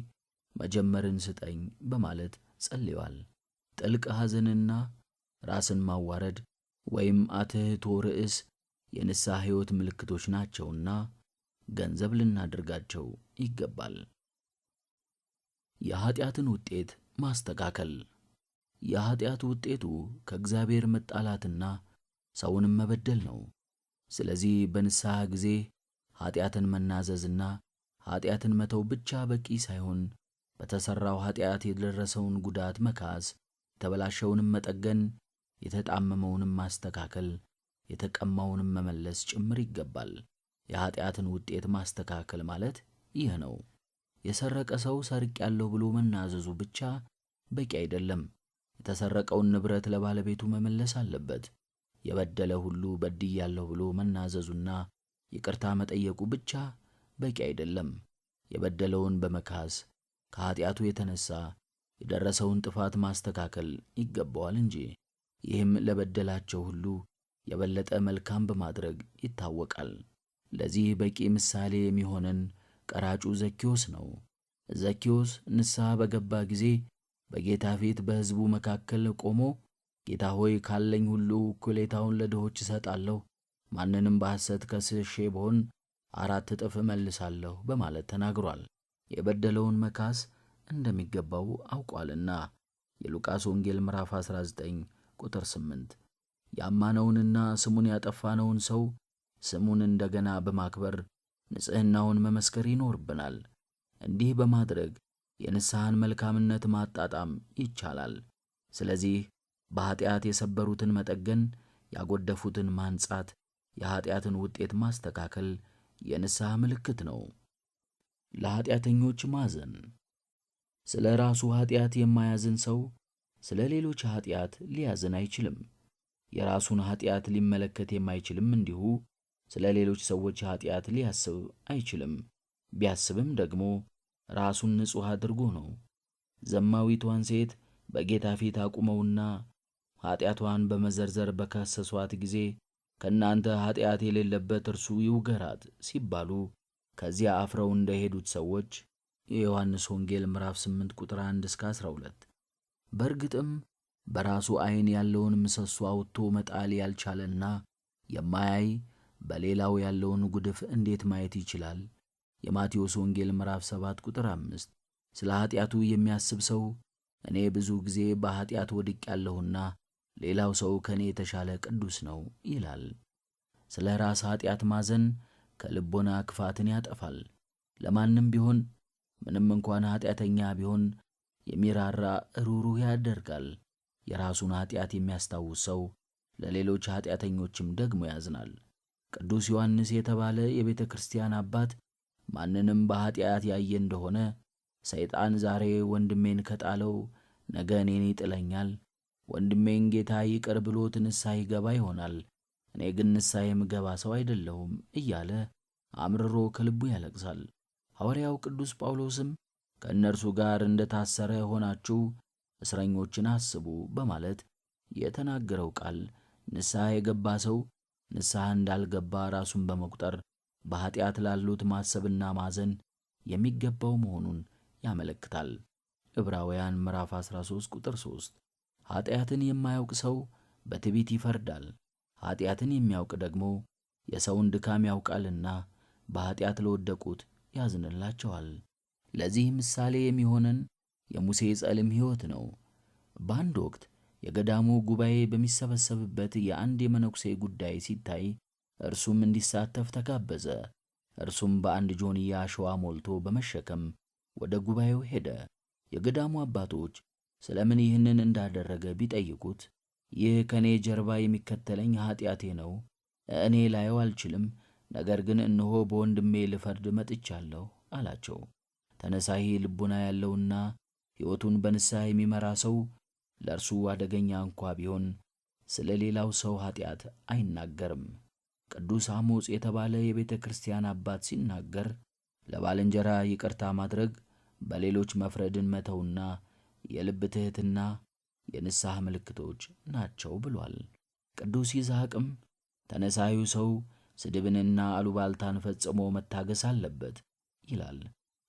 መጀመርን ስጠኝ በማለት ጸልዮአል። ጥልቅ ሐዘንና ራስን ማዋረድ ወይም አትሕቶ ርዕስ የንስሐ ሕይወት ምልክቶች ናቸውና ገንዘብ ልናደርጋቸው ይገባል። የኃጢአትን ውጤት ማስተካከል። የኃጢአት ውጤቱ ከእግዚአብሔር መጣላትና ሰውንም መበደል ነው። ስለዚህ በንስሐ ጊዜ ኃጢአትን መናዘዝና ኃጢአትን መተው ብቻ በቂ ሳይሆን በተሠራው ኃጢአት የደረሰውን ጉዳት መካስ፣ የተበላሸውንም መጠገን፣ የተጣመመውንም ማስተካከል፣ የተቀማውንም መመለስ ጭምር ይገባል። የኃጢአትን ውጤት ማስተካከል ማለት ይህ ነው። የሰረቀ ሰው ሰርቄአለሁ ብሎ መናዘዙ ብቻ በቂ አይደለም። የተሰረቀውን ንብረት ለባለቤቱ መመለስ አለበት። የበደለ ሁሉ በድያለሁ ብሎ መናዘዙና ይቅርታ መጠየቁ ብቻ በቂ አይደለም። የበደለውን በመካስ ከኃጢአቱ የተነሳ የደረሰውን ጥፋት ማስተካከል ይገባዋል እንጂ። ይህም ለበደላቸው ሁሉ የበለጠ መልካም በማድረግ ይታወቃል። ለዚህ በቂ ምሳሌ የሚሆነን ቀራጩ ዘኬዎስ ነው። ዘኬዎስ ንስሐ በገባ ጊዜ በጌታ ፊት በሕዝቡ መካከል ቆሞ ጌታ ሆይ ካለኝ ሁሉ እኩሌታውን ለድሆች እሰጣለሁ፣ ማንንም በሐሰት ከስሼ ብሆን 4 እጥፍ እመልሳለሁ በማለት ተናግሯል። የበደለውን መካስ እንደሚገባው አውቋልና። የሉቃስ ወንጌል ምዕራፍ 19 ቁጥር 8። ያማነውንና ስሙን ያጠፋነውን ሰው ስሙን እንደገና በማክበር ንጽሕናውን መመስከር ይኖርብናል። እንዲህ በማድረግ የንስሐን መልካምነት ማጣጣም ይቻላል። ስለዚህ በኃጢአት የሰበሩትን መጠገን፣ ያጎደፉትን ማንጻት፣ የኃጢአትን ውጤት ማስተካከል የንስሐ ምልክት ነው። ለኃጢአተኞች ማዘን። ስለ ራሱ ኃጢአት የማያዝን ሰው ስለ ሌሎች ኃጢአት ሊያዝን አይችልም። የራሱን ኃጢአት ሊመለከት የማይችልም እንዲሁ ስለ ሌሎች ሰዎች ኃጢአት ሊያስብ አይችልም። ቢያስብም ደግሞ ራሱን ንጹሕ አድርጎ ነው። ዘማዊቷን ሴት በጌታ ፊት አቁመውና ኃጢአቷን በመዘርዘር በከሰሷት ጊዜ ከእናንተ ኃጢአት የሌለበት እርሱ ይውገራት ሲባሉ ከዚያ አፍረው እንደሄዱት ሰዎች የዮሐንስ ወንጌል ምዕራፍ 8 ቁጥር 1 እስከ 12። በእርግጥም በራሱ ዓይን ያለውን ምሰሶ አውጥቶ መጣል ያልቻለና የማያይ በሌላው ያለውን ጉድፍ እንዴት ማየት ይችላል? የማቴዎስ ወንጌል ምዕራፍ 7 ቁጥር 5። ስለ ኃጢአቱ የሚያስብ ሰው እኔ ብዙ ጊዜ በኃጢአት ወድቄአለሁና ሌላው ሰው ከኔ የተሻለ ቅዱስ ነው ይላል። ስለ ራስ ኃጢአት ማዘን ከልቦና ክፋትን ያጠፋል። ለማንም ቢሆን ምንም እንኳን ኃጢአተኛ ቢሆን የሚራራ ሩሩህ ያደርጋል። የራሱን ኃጢአት የሚያስታውስ ሰው ለሌሎች ኃጢአተኞችም ደግሞ ያዝናል። ቅዱስ ዮሐንስ የተባለ የቤተ ክርስቲያን አባት ማንንም በኃጢአት ያየ እንደሆነ ሰይጣን ዛሬ ወንድሜን ከጣለው ነገ እኔን ይጥለኛል፣ ወንድሜን ጌታ ይቅር ብሎት ንስሐ ይገባ ይሆናል፣ እኔ ግን ንስሐ የምገባ ሰው አይደለሁም እያለ አምርሮ ከልቡ ያለቅሳል። ሐዋርያው ቅዱስ ጳውሎስም ከእነርሱ ጋር እንደታሰረ ሆናችሁ እስረኞችን አስቡ በማለት የተናገረው ቃል ንስሐ የገባ ሰው ንስሐ እንዳልገባ ራሱን በመቁጠር በኃጢአት ላሉት ማሰብና ማዘን የሚገባው መሆኑን ያመለክታል። ዕብራውያን ምዕራፍ 13 ቁጥር 3። ኃጢአትን የማያውቅ ሰው በትዕቢት ይፈርዳል። ኃጢአትን የሚያውቅ ደግሞ የሰውን ድካም ያውቃልና በኃጢአት ለወደቁት ያዝንላቸዋል። ለዚህ ምሳሌ የሚሆነን የሙሴ ጸሊም ሕይወት ነው። በአንድ ወቅት የገዳሙ ጉባኤ በሚሰበሰብበት የአንድ የመነኩሴ ጉዳይ ሲታይ እርሱም እንዲሳተፍ ተጋበዘ። እርሱም በአንድ ጆንያ አሸዋ ሞልቶ በመሸከም ወደ ጉባኤው ሄደ። የገዳሙ አባቶች ስለምን ይህንን እንዳደረገ ቢጠይቁት ይህ ከኔ ጀርባ የሚከተለኝ ኃጢአቴ ነው፣ እኔ ላየው አልችልም፣ ነገር ግን እነሆ በወንድሜ ልፈርድ መጥቻለሁ አላቸው። ተነሳሂ ልቡና ያለውና ሕይወቱን በንስሐ የሚመራ ሰው ለእርሱ አደገኛ እንኳ ቢሆን ስለ ሌላው ሰው ኃጢአት አይናገርም። ቅዱስ አሞጽ የተባለ የቤተ ክርስቲያን አባት ሲናገር ለባልንጀራ ይቅርታ ማድረግ በሌሎች መፍረድን መተውና የልብ ትሕትና የንስሐ ምልክቶች ናቸው ብሏል። ቅዱስ ይስሐቅም ተነሳዩ ሰው ስድብንና አሉባልታን ፈጽሞ መታገስ አለበት ይላል።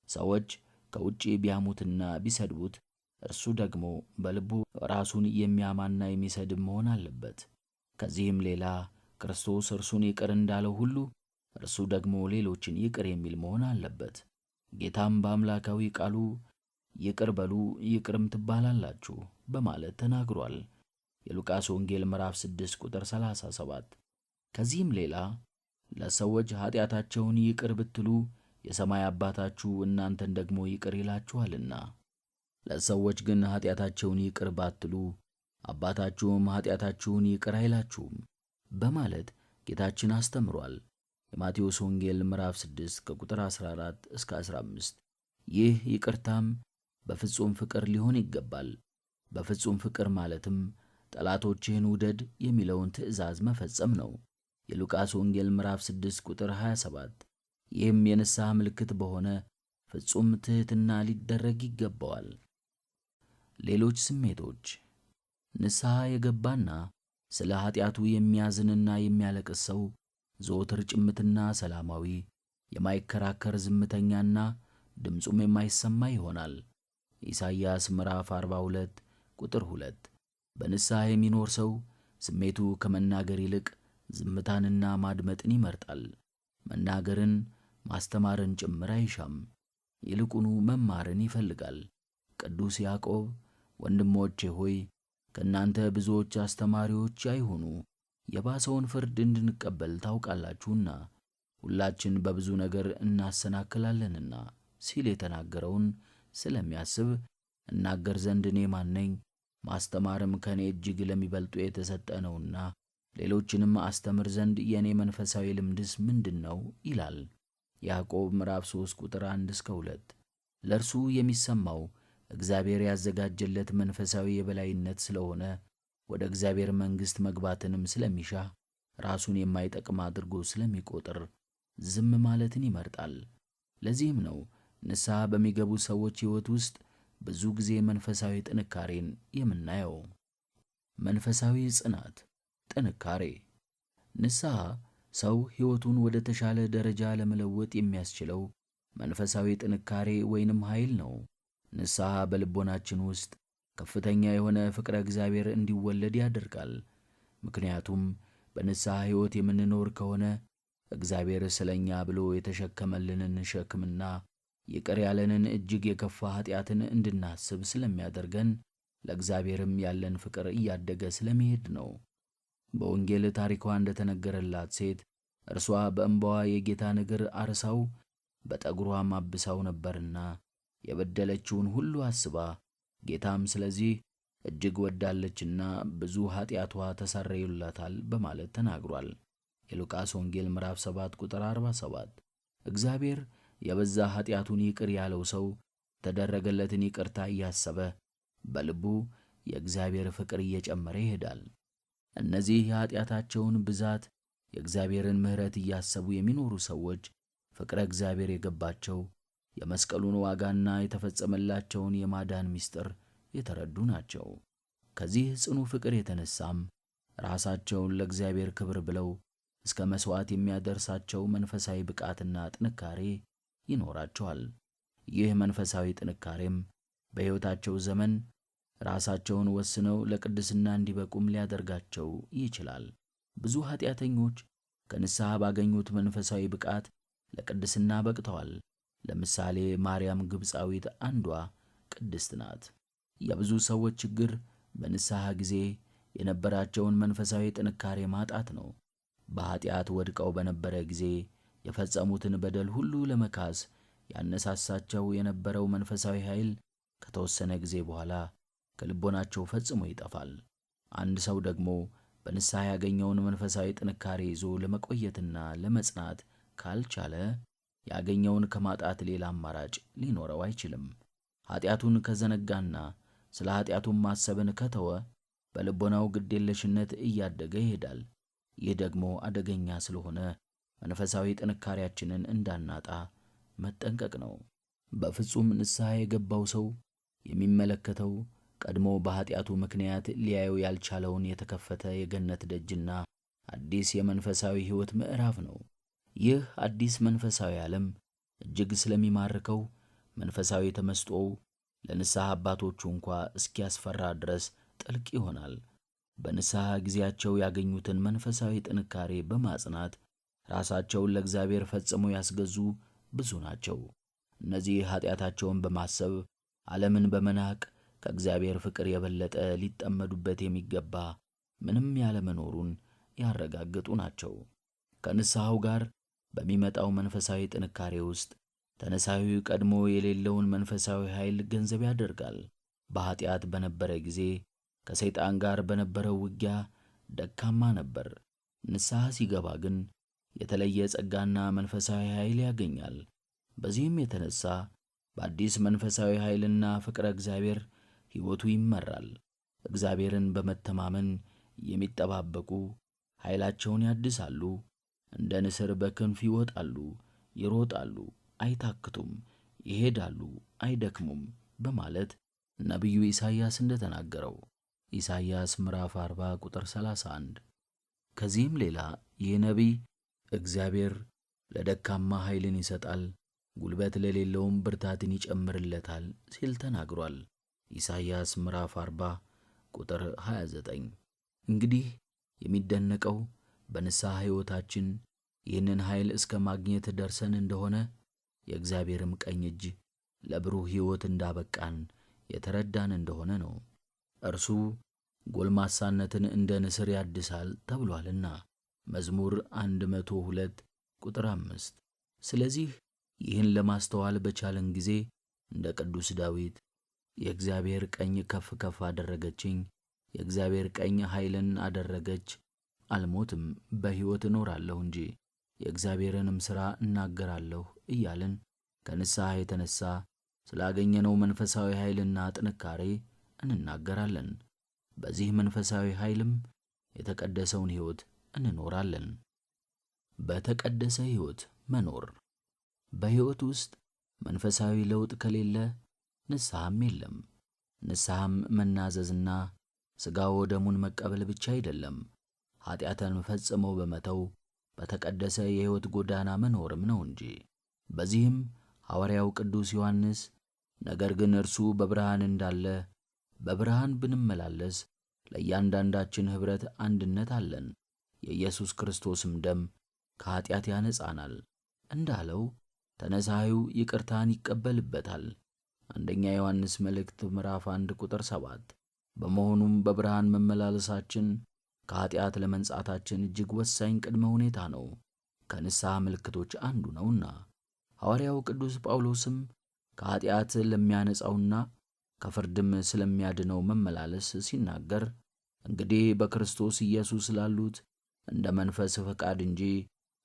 ሰዎች ከውጪ ቢያሙትና ቢሰድቡት እርሱ ደግሞ በልቡ ራሱን የሚያማና የሚሰድብ መሆን አለበት። ከዚህም ሌላ ክርስቶስ እርሱን ይቅር እንዳለው ሁሉ እርሱ ደግሞ ሌሎችን ይቅር የሚል መሆን አለበት። ጌታም በአምላካዊ ቃሉ ይቅር በሉ ይቅርም ትባላላችሁ በማለት ተናግሯል። የሉቃስ ወንጌል ምዕራፍ 6 ቁጥር 37። ከዚህም ሌላ ለሰዎች ኃጢአታቸውን ይቅር ብትሉ የሰማይ አባታችሁ እናንተን ደግሞ ይቅር ይላችኋልና፣ ለሰዎች ግን ኃጢአታቸውን ይቅር ባትሉ አባታችሁም ኃጢአታችሁን ይቅር አይላችሁም በማለት ጌታችን አስተምሯል። የማቴዎስ ወንጌል ምዕራፍ 6 ከቁጥር 14 እስከ 15። ይህ ይቅርታም በፍጹም ፍቅር ሊሆን ይገባል። በፍጹም ፍቅር ማለትም ጠላቶችህን ውደድ የሚለውን ትእዛዝ መፈጸም ነው። የሉቃስ ወንጌል ምዕራፍ 6 ቁጥር 27። ይህም የንስሐ ምልክት በሆነ ፍጹም ትሕትና ሊደረግ ይገባዋል። ሌሎች ስሜቶች። ንስሐ የገባና ስለ ኃጢአቱ የሚያዝንና የሚያለቅስ ሰው ዘወትር ጭምትና ሰላማዊ፣ የማይከራከር ዝምተኛና ድምፁም የማይሰማ ይሆናል። ኢሳይያስ ምዕራፍ 42 ቁጥር 2። በንስሐ የሚኖር ሰው ስሜቱ ከመናገር ይልቅ ዝምታንና ማድመጥን ይመርጣል። መናገርን ማስተማርን ጭምር አይሻም፣ ይልቁኑ መማርን ይፈልጋል። ቅዱስ ያዕቆብ ወንድሞቼ ሆይ ከእናንተ ብዙዎች አስተማሪዎች አይሁኑ፣ የባሰውን ፍርድ እንድንቀበል ታውቃላችሁና ሁላችን በብዙ ነገር እናሰናክላለንና ሲል የተናገረውን ስለሚያስብ እናገር ዘንድ እኔ ማን ነኝ? ማስተማርም ከእኔ እጅግ ለሚበልጡ የተሰጠ ነውና ሌሎችንም አስተምር ዘንድ የእኔ መንፈሳዊ ልምድስ ምንድን ነው? ይላል ያዕቆብ ምዕራፍ 3 ቁጥር 1 እስከ 2። ለእርሱ የሚሰማው እግዚአብሔር ያዘጋጀለት መንፈሳዊ የበላይነት ስለሆነ ወደ እግዚአብሔር መንግሥት መግባትንም ስለሚሻ ራሱን የማይጠቅም አድርጎ ስለሚቆጥር ዝም ማለትን ይመርጣል። ለዚህም ነው ንስሐ በሚገቡ ሰዎች ሕይወት ውስጥ ብዙ ጊዜ መንፈሳዊ ጥንካሬን የምናየው። መንፈሳዊ ጽናት፣ ጥንካሬ። ንስሐ ሰው ሕይወቱን ወደ ተሻለ ደረጃ ለመለወጥ የሚያስችለው መንፈሳዊ ጥንካሬ ወይንም ኃይል ነው። ንስሐ በልቦናችን ውስጥ ከፍተኛ የሆነ ፍቅረ እግዚአብሔር እንዲወለድ ያደርጋል። ምክንያቱም በንስሐ ሕይወት የምንኖር ከሆነ እግዚአብሔር ስለኛ ብሎ የተሸከመልንን ሸክምና ይቅር ያለንን እጅግ የከፋ ኃጢአትን እንድናስብ ስለሚያደርገን ለእግዚአብሔርም ያለን ፍቅር እያደገ ስለሚሄድ ነው። በወንጌል ታሪኳ እንደተነገረላት ሴት እርሷ በእንባዋ የጌታን እግር አርሳው በጠጉሯም አብሳው ነበርና የበደለችውን ሁሉ አስባ፣ ጌታም ስለዚህ እጅግ ወዳለችና ብዙ ኃጢአቷ ተሰረዩላታል በማለት ተናግሯል። የሉቃስ ወንጌል ምዕራፍ 7 ቁጥር 47። እግዚአብሔር የበዛ ኃጢአቱን ይቅር ያለው ሰው የተደረገለትን ይቅርታ እያሰበ በልቡ የእግዚአብሔር ፍቅር እየጨመረ ይሄዳል። እነዚህ የኃጢአታቸውን ብዛት የእግዚአብሔርን ምሕረት እያሰቡ የሚኖሩ ሰዎች ፍቅረ እግዚአብሔር የገባቸው የመስቀሉን ዋጋና የተፈጸመላቸውን የማዳን ምስጢር የተረዱ ናቸው። ከዚህ ጽኑ ፍቅር የተነሳም ራሳቸውን ለእግዚአብሔር ክብር ብለው እስከ መሥዋዕት የሚያደርሳቸው መንፈሳዊ ብቃትና ጥንካሬ ይኖራቸዋል። ይህ መንፈሳዊ ጥንካሬም በሕይወታቸው ዘመን ራሳቸውን ወስነው ለቅድስና እንዲበቁም ሊያደርጋቸው ይችላል። ብዙ ኃጢአተኞች ከንስሐ ባገኙት መንፈሳዊ ብቃት ለቅድስና በቅተዋል። ለምሳሌ ማርያም ግብፃዊት አንዷ ቅድስት ናት። የብዙ ሰዎች ችግር በንስሐ ጊዜ የነበራቸውን መንፈሳዊ ጥንካሬ ማጣት ነው። በኃጢአት ወድቀው በነበረ ጊዜ የፈጸሙትን በደል ሁሉ ለመካስ ያነሳሳቸው የነበረው መንፈሳዊ ኃይል ከተወሰነ ጊዜ በኋላ ከልቦናቸው ፈጽሞ ይጠፋል። አንድ ሰው ደግሞ በንስሐ ያገኘውን መንፈሳዊ ጥንካሬ ይዞ ለመቆየትና ለመጽናት ካልቻለ ያገኘውን ከማጣት ሌላ አማራጭ ሊኖረው አይችልም። ኃጢአቱን ከዘነጋና ስለ ኃጢአቱን ማሰብን ከተወ በልቦናው ግዴለሽነት እያደገ ይሄዳል። ይህ ደግሞ አደገኛ ስለሆነ መንፈሳዊ ጥንካሬያችንን እንዳናጣ መጠንቀቅ ነው። በፍጹም ንስሐ የገባው ሰው የሚመለከተው ቀድሞ በኃጢአቱ ምክንያት ሊያየው ያልቻለውን የተከፈተ የገነት ደጅና አዲስ የመንፈሳዊ ሕይወት ምዕራፍ ነው። ይህ አዲስ መንፈሳዊ ዓለም እጅግ ስለሚማርከው መንፈሳዊ ተመስጦው ለንስሐ አባቶቹ እንኳ እስኪያስፈራ ድረስ ጥልቅ ይሆናል። በንስሐ ጊዜያቸው ያገኙትን መንፈሳዊ ጥንካሬ በማጽናት ራሳቸውን ለእግዚአብሔር ፈጽሞ ያስገዙ ብዙ ናቸው። እነዚህ ኃጢአታቸውን በማሰብ ዓለምን በመናቅ ከእግዚአብሔር ፍቅር የበለጠ ሊጠመዱበት የሚገባ ምንም ያለመኖሩን ያረጋግጡ ናቸው። ከንስሐው ጋር በሚመጣው መንፈሳዊ ጥንካሬ ውስጥ ተነሳዊው ቀድሞ የሌለውን መንፈሳዊ ኃይል ገንዘብ ያደርጋል። በኃጢአት በነበረ ጊዜ ከሰይጣን ጋር በነበረው ውጊያ ደካማ ነበር። ንስሐ ሲገባ ግን የተለየ ጸጋና መንፈሳዊ ኃይል ያገኛል። በዚህም የተነሳ በአዲስ መንፈሳዊ ኃይልና ፍቅረ እግዚአብሔር ሕይወቱ ይመራል። እግዚአብሔርን በመተማመን የሚጠባበቁ ኃይላቸውን ያድሳሉ። እንደ ንስር በክንፍ ይወጣሉ፣ ይሮጣሉ፣ አይታክቱም፣ ይሄዳሉ፣ አይደክሙም በማለት ነቢዩ ኢሳይያስ እንደተናገረው ኢሳይያስ ምዕራፍ 40 ቁጥር 31። ከዚህም ሌላ ይህ ነቢይ እግዚአብሔር ለደካማ ኃይልን ይሰጣል፣ ጉልበት ለሌለውም ብርታትን ይጨምርለታል ሲል ተናግሯል። ኢሳይያስ ምዕራፍ 40 ቁጥር 29። እንግዲህ የሚደነቀው በንስሐ ሕይወታችን ይህንን ኃይል እስከ ማግኘት ደርሰን እንደሆነ የእግዚአብሔርም ቀኝ እጅ ለብሩህ ሕይወት እንዳበቃን የተረዳን እንደሆነ ነው። እርሱ ጎልማሳነትን እንደ ንስር ያድሳል ተብሏልና መዝሙር 102 ቁጥር 5። ስለዚህ ይህን ለማስተዋል በቻለን ጊዜ እንደ ቅዱስ ዳዊት የእግዚአብሔር ቀኝ ከፍ ከፍ አደረገችኝ፣ የእግዚአብሔር ቀኝ ኃይልን አደረገች፣ አልሞትም በሕይወት እኖራለሁ እንጂ የእግዚአብሔርንም ሥራ እናገራለሁ እያልን ከንስሐ የተነሳ ስላገኘነው መንፈሳዊ ኃይልና ጥንካሬ እንናገራለን። በዚህ መንፈሳዊ ኃይልም የተቀደሰውን ሕይወት እንኖራለን። በተቀደሰ ሕይወት መኖር። በሕይወት ውስጥ መንፈሳዊ ለውጥ ከሌለ ንስሐም የለም። ንስሐም መናዘዝና ሥጋው ደሙን መቀበል ብቻ አይደለም፣ ኃጢአትን ፈጽሞ በመተው በተቀደሰ የሕይወት ጎዳና መኖርም ነው እንጂ። በዚህም ሐዋርያው ቅዱስ ዮሐንስ ነገር ግን እርሱ በብርሃን እንዳለ በብርሃን ብንመላለስ ለእያንዳንዳችን ኅብረት አንድነት አለን፣ የኢየሱስ ክርስቶስም ደም ከኃጢአት ያነጻናል እንዳለው ተነሳዩ ይቅርታን ይቀበልበታል። አንደኛ ዮሐንስ መልእክት ምዕራፍ 1 ቁጥር 7። በመሆኑም በብርሃን መመላለሳችን ከኃጢአት ለመንጻታችን እጅግ ወሳኝ ቅድመ ሁኔታ ነው። ከንስሐ ምልክቶች አንዱ ነውና። ሐዋርያው ቅዱስ ጳውሎስም ከኃጢአት ለሚያነጻውና ከፍርድም ስለሚያድነው መመላለስ ሲናገር እንግዲህ በክርስቶስ ኢየሱስ ላሉት እንደ መንፈስ ፈቃድ እንጂ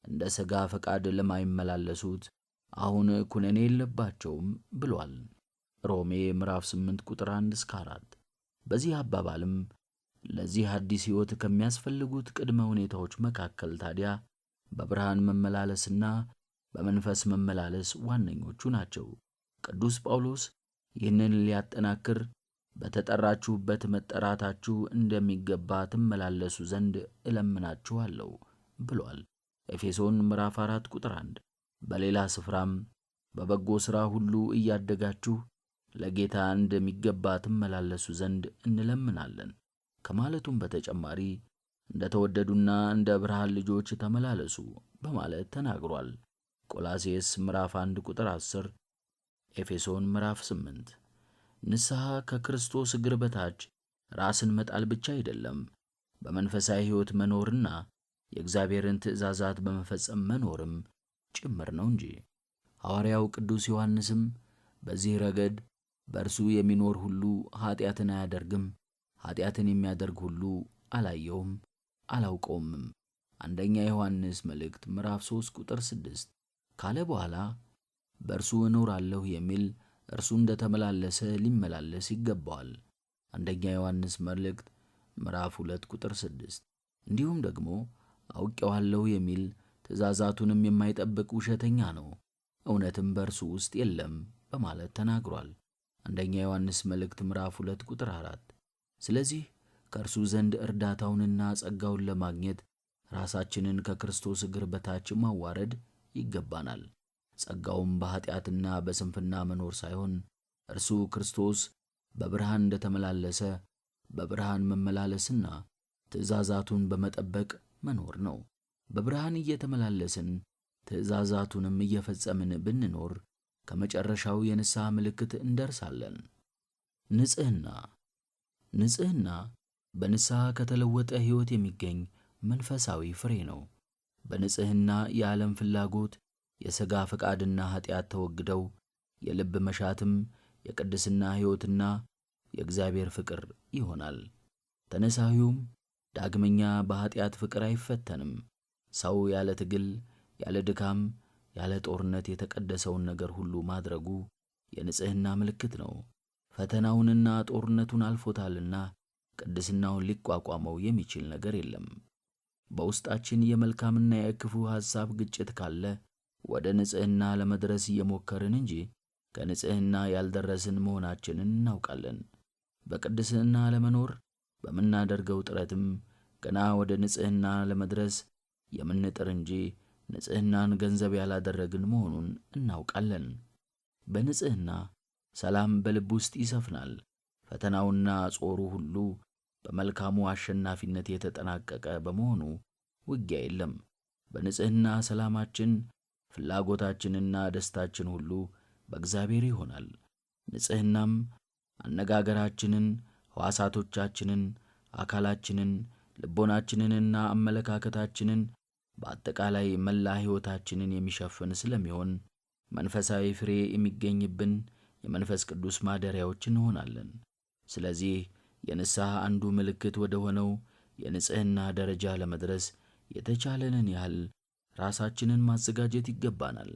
እንደ ሥጋ ፈቃድ ለማይመላለሱት አሁን ኩነኔ የለባቸውም ብሏል። ሮሜ ምዕራፍ 8 ቁጥር 1-4። በዚህ አባባልም ለዚህ አዲስ ሕይወት ከሚያስፈልጉት ቅድመ ሁኔታዎች መካከል ታዲያ በብርሃን መመላለስና በመንፈስ መመላለስ ዋነኞቹ ናቸው። ቅዱስ ጳውሎስ ይህንን ሊያጠናክር በተጠራችሁበት መጠራታችሁ እንደሚገባ ትመላለሱ ዘንድ እለምናችኋለሁ ብሏል። ኤፌሶን ምዕራፍ 4 ቁጥር 1። በሌላ ስፍራም በበጎ ሥራ ሁሉ እያደጋችሁ ለጌታ እንደሚገባ ትመላለሱ ዘንድ እንለምናለን ከማለቱም በተጨማሪ እንደተወደዱና እንደ ብርሃን ልጆች ተመላለሱ በማለት ተናግሯል። ቆላስይስ ምዕራፍ 1 ቁጥር 10፣ ኤፌሶን ምዕራፍ 8። ንስሐ ከክርስቶስ እግር በታች ራስን መጣል ብቻ አይደለም፣ በመንፈሳዊ ሕይወት መኖርና የእግዚአብሔርን ትእዛዛት በመፈጸም መኖርም ጭምር ነው እንጂ። ሐዋርያው ቅዱስ ዮሐንስም በዚህ ረገድ በእርሱ የሚኖር ሁሉ ኃጢአትን አያደርግም፣ ኃጢአትን የሚያደርግ ሁሉ አላየውም አላውቀውምም አንደኛ ዮሐንስ መልእክት ምዕራፍ 3 ቁጥር 6 ካለ በኋላ በእርሱ እኖራለሁ የሚል እርሱ እንደተመላለሰ ሊመላለስ ይገባዋል። አንደኛ ዮሐንስ መልእክት ምዕራፍ 2 ቁጥር 6። እንዲሁም ደግሞ አውቄዋለሁ የሚል ትእዛዛቱንም የማይጠብቅ ውሸተኛ ነው፣ እውነትም በእርሱ ውስጥ የለም በማለት ተናግሯል። አንደኛ ዮሐንስ መልእክት ምዕራፍ 2 ቁጥር 4። ስለዚህ ከእርሱ ዘንድ እርዳታውንና ጸጋውን ለማግኘት ራሳችንን ከክርስቶስ እግር በታች ማዋረድ ይገባናል። ጸጋውም በኃጢአትና በስንፍና መኖር ሳይሆን እርሱ ክርስቶስ በብርሃን እንደተመላለሰ በብርሃን መመላለስና ትእዛዛቱን በመጠበቅ መኖር ነው። በብርሃን እየተመላለስን ትእዛዛቱንም እየፈጸምን ብንኖር ከመጨረሻው የንስሐ ምልክት እንደርሳለን። ንጽሕና በንስሐ ከተለወጠ ሕይወት የሚገኝ መንፈሳዊ ፍሬ ነው። በንጽሕና የዓለም ፍላጎት፣ የሥጋ ፈቃድና ኃጢአት ተወግደው የልብ መሻትም የቅድስና ሕይወትና የእግዚአብሔር ፍቅር ይሆናል። ተነሳሂውም ዳግመኛ በኃጢአት ፍቅር አይፈተንም። ሰው ያለ ትግል፣ ያለ ድካም፣ ያለ ጦርነት የተቀደሰውን ነገር ሁሉ ማድረጉ የንጽሕና ምልክት ነው። ፈተናውንና ጦርነቱን አልፎታልና ቅድስናውን ሊቋቋመው የሚችል ነገር የለም። በውስጣችን የመልካምና የክፉ ሐሳብ ግጭት ካለ ወደ ንጽሕና ለመድረስ እየሞከርን እንጂ ከንጽሕና ያልደረስን መሆናችንን እናውቃለን። በቅድስና ለመኖር በምናደርገው ጥረትም ገና ወደ ንጽሕና ለመድረስ የምንጥር እንጂ ንጽሕናን ገንዘብ ያላደረግን መሆኑን እናውቃለን። በንጽሕና ሰላም በልብ ውስጥ ይሰፍናል። ፈተናውና ጾሩ ሁሉ በመልካሙ አሸናፊነት የተጠናቀቀ በመሆኑ ውጊያ የለም። በንጽሕና ሰላማችን፣ ፍላጎታችንና ደስታችን ሁሉ በእግዚአብሔር ይሆናል። ንጽሕናም አነጋገራችንን፣ ሕዋሳቶቻችንን፣ አካላችንን፣ ልቦናችንንና አመለካከታችንን በአጠቃላይ መላ ሕይወታችንን የሚሸፍን ስለሚሆን መንፈሳዊ ፍሬ የሚገኝብን የመንፈስ ቅዱስ ማደሪያዎች እንሆናለን። ስለዚህ የንስሐ አንዱ ምልክት ወደ ሆነው የንጽሕና ደረጃ ለመድረስ የተቻለንን ያህል ራሳችንን ማዘጋጀት ይገባናል።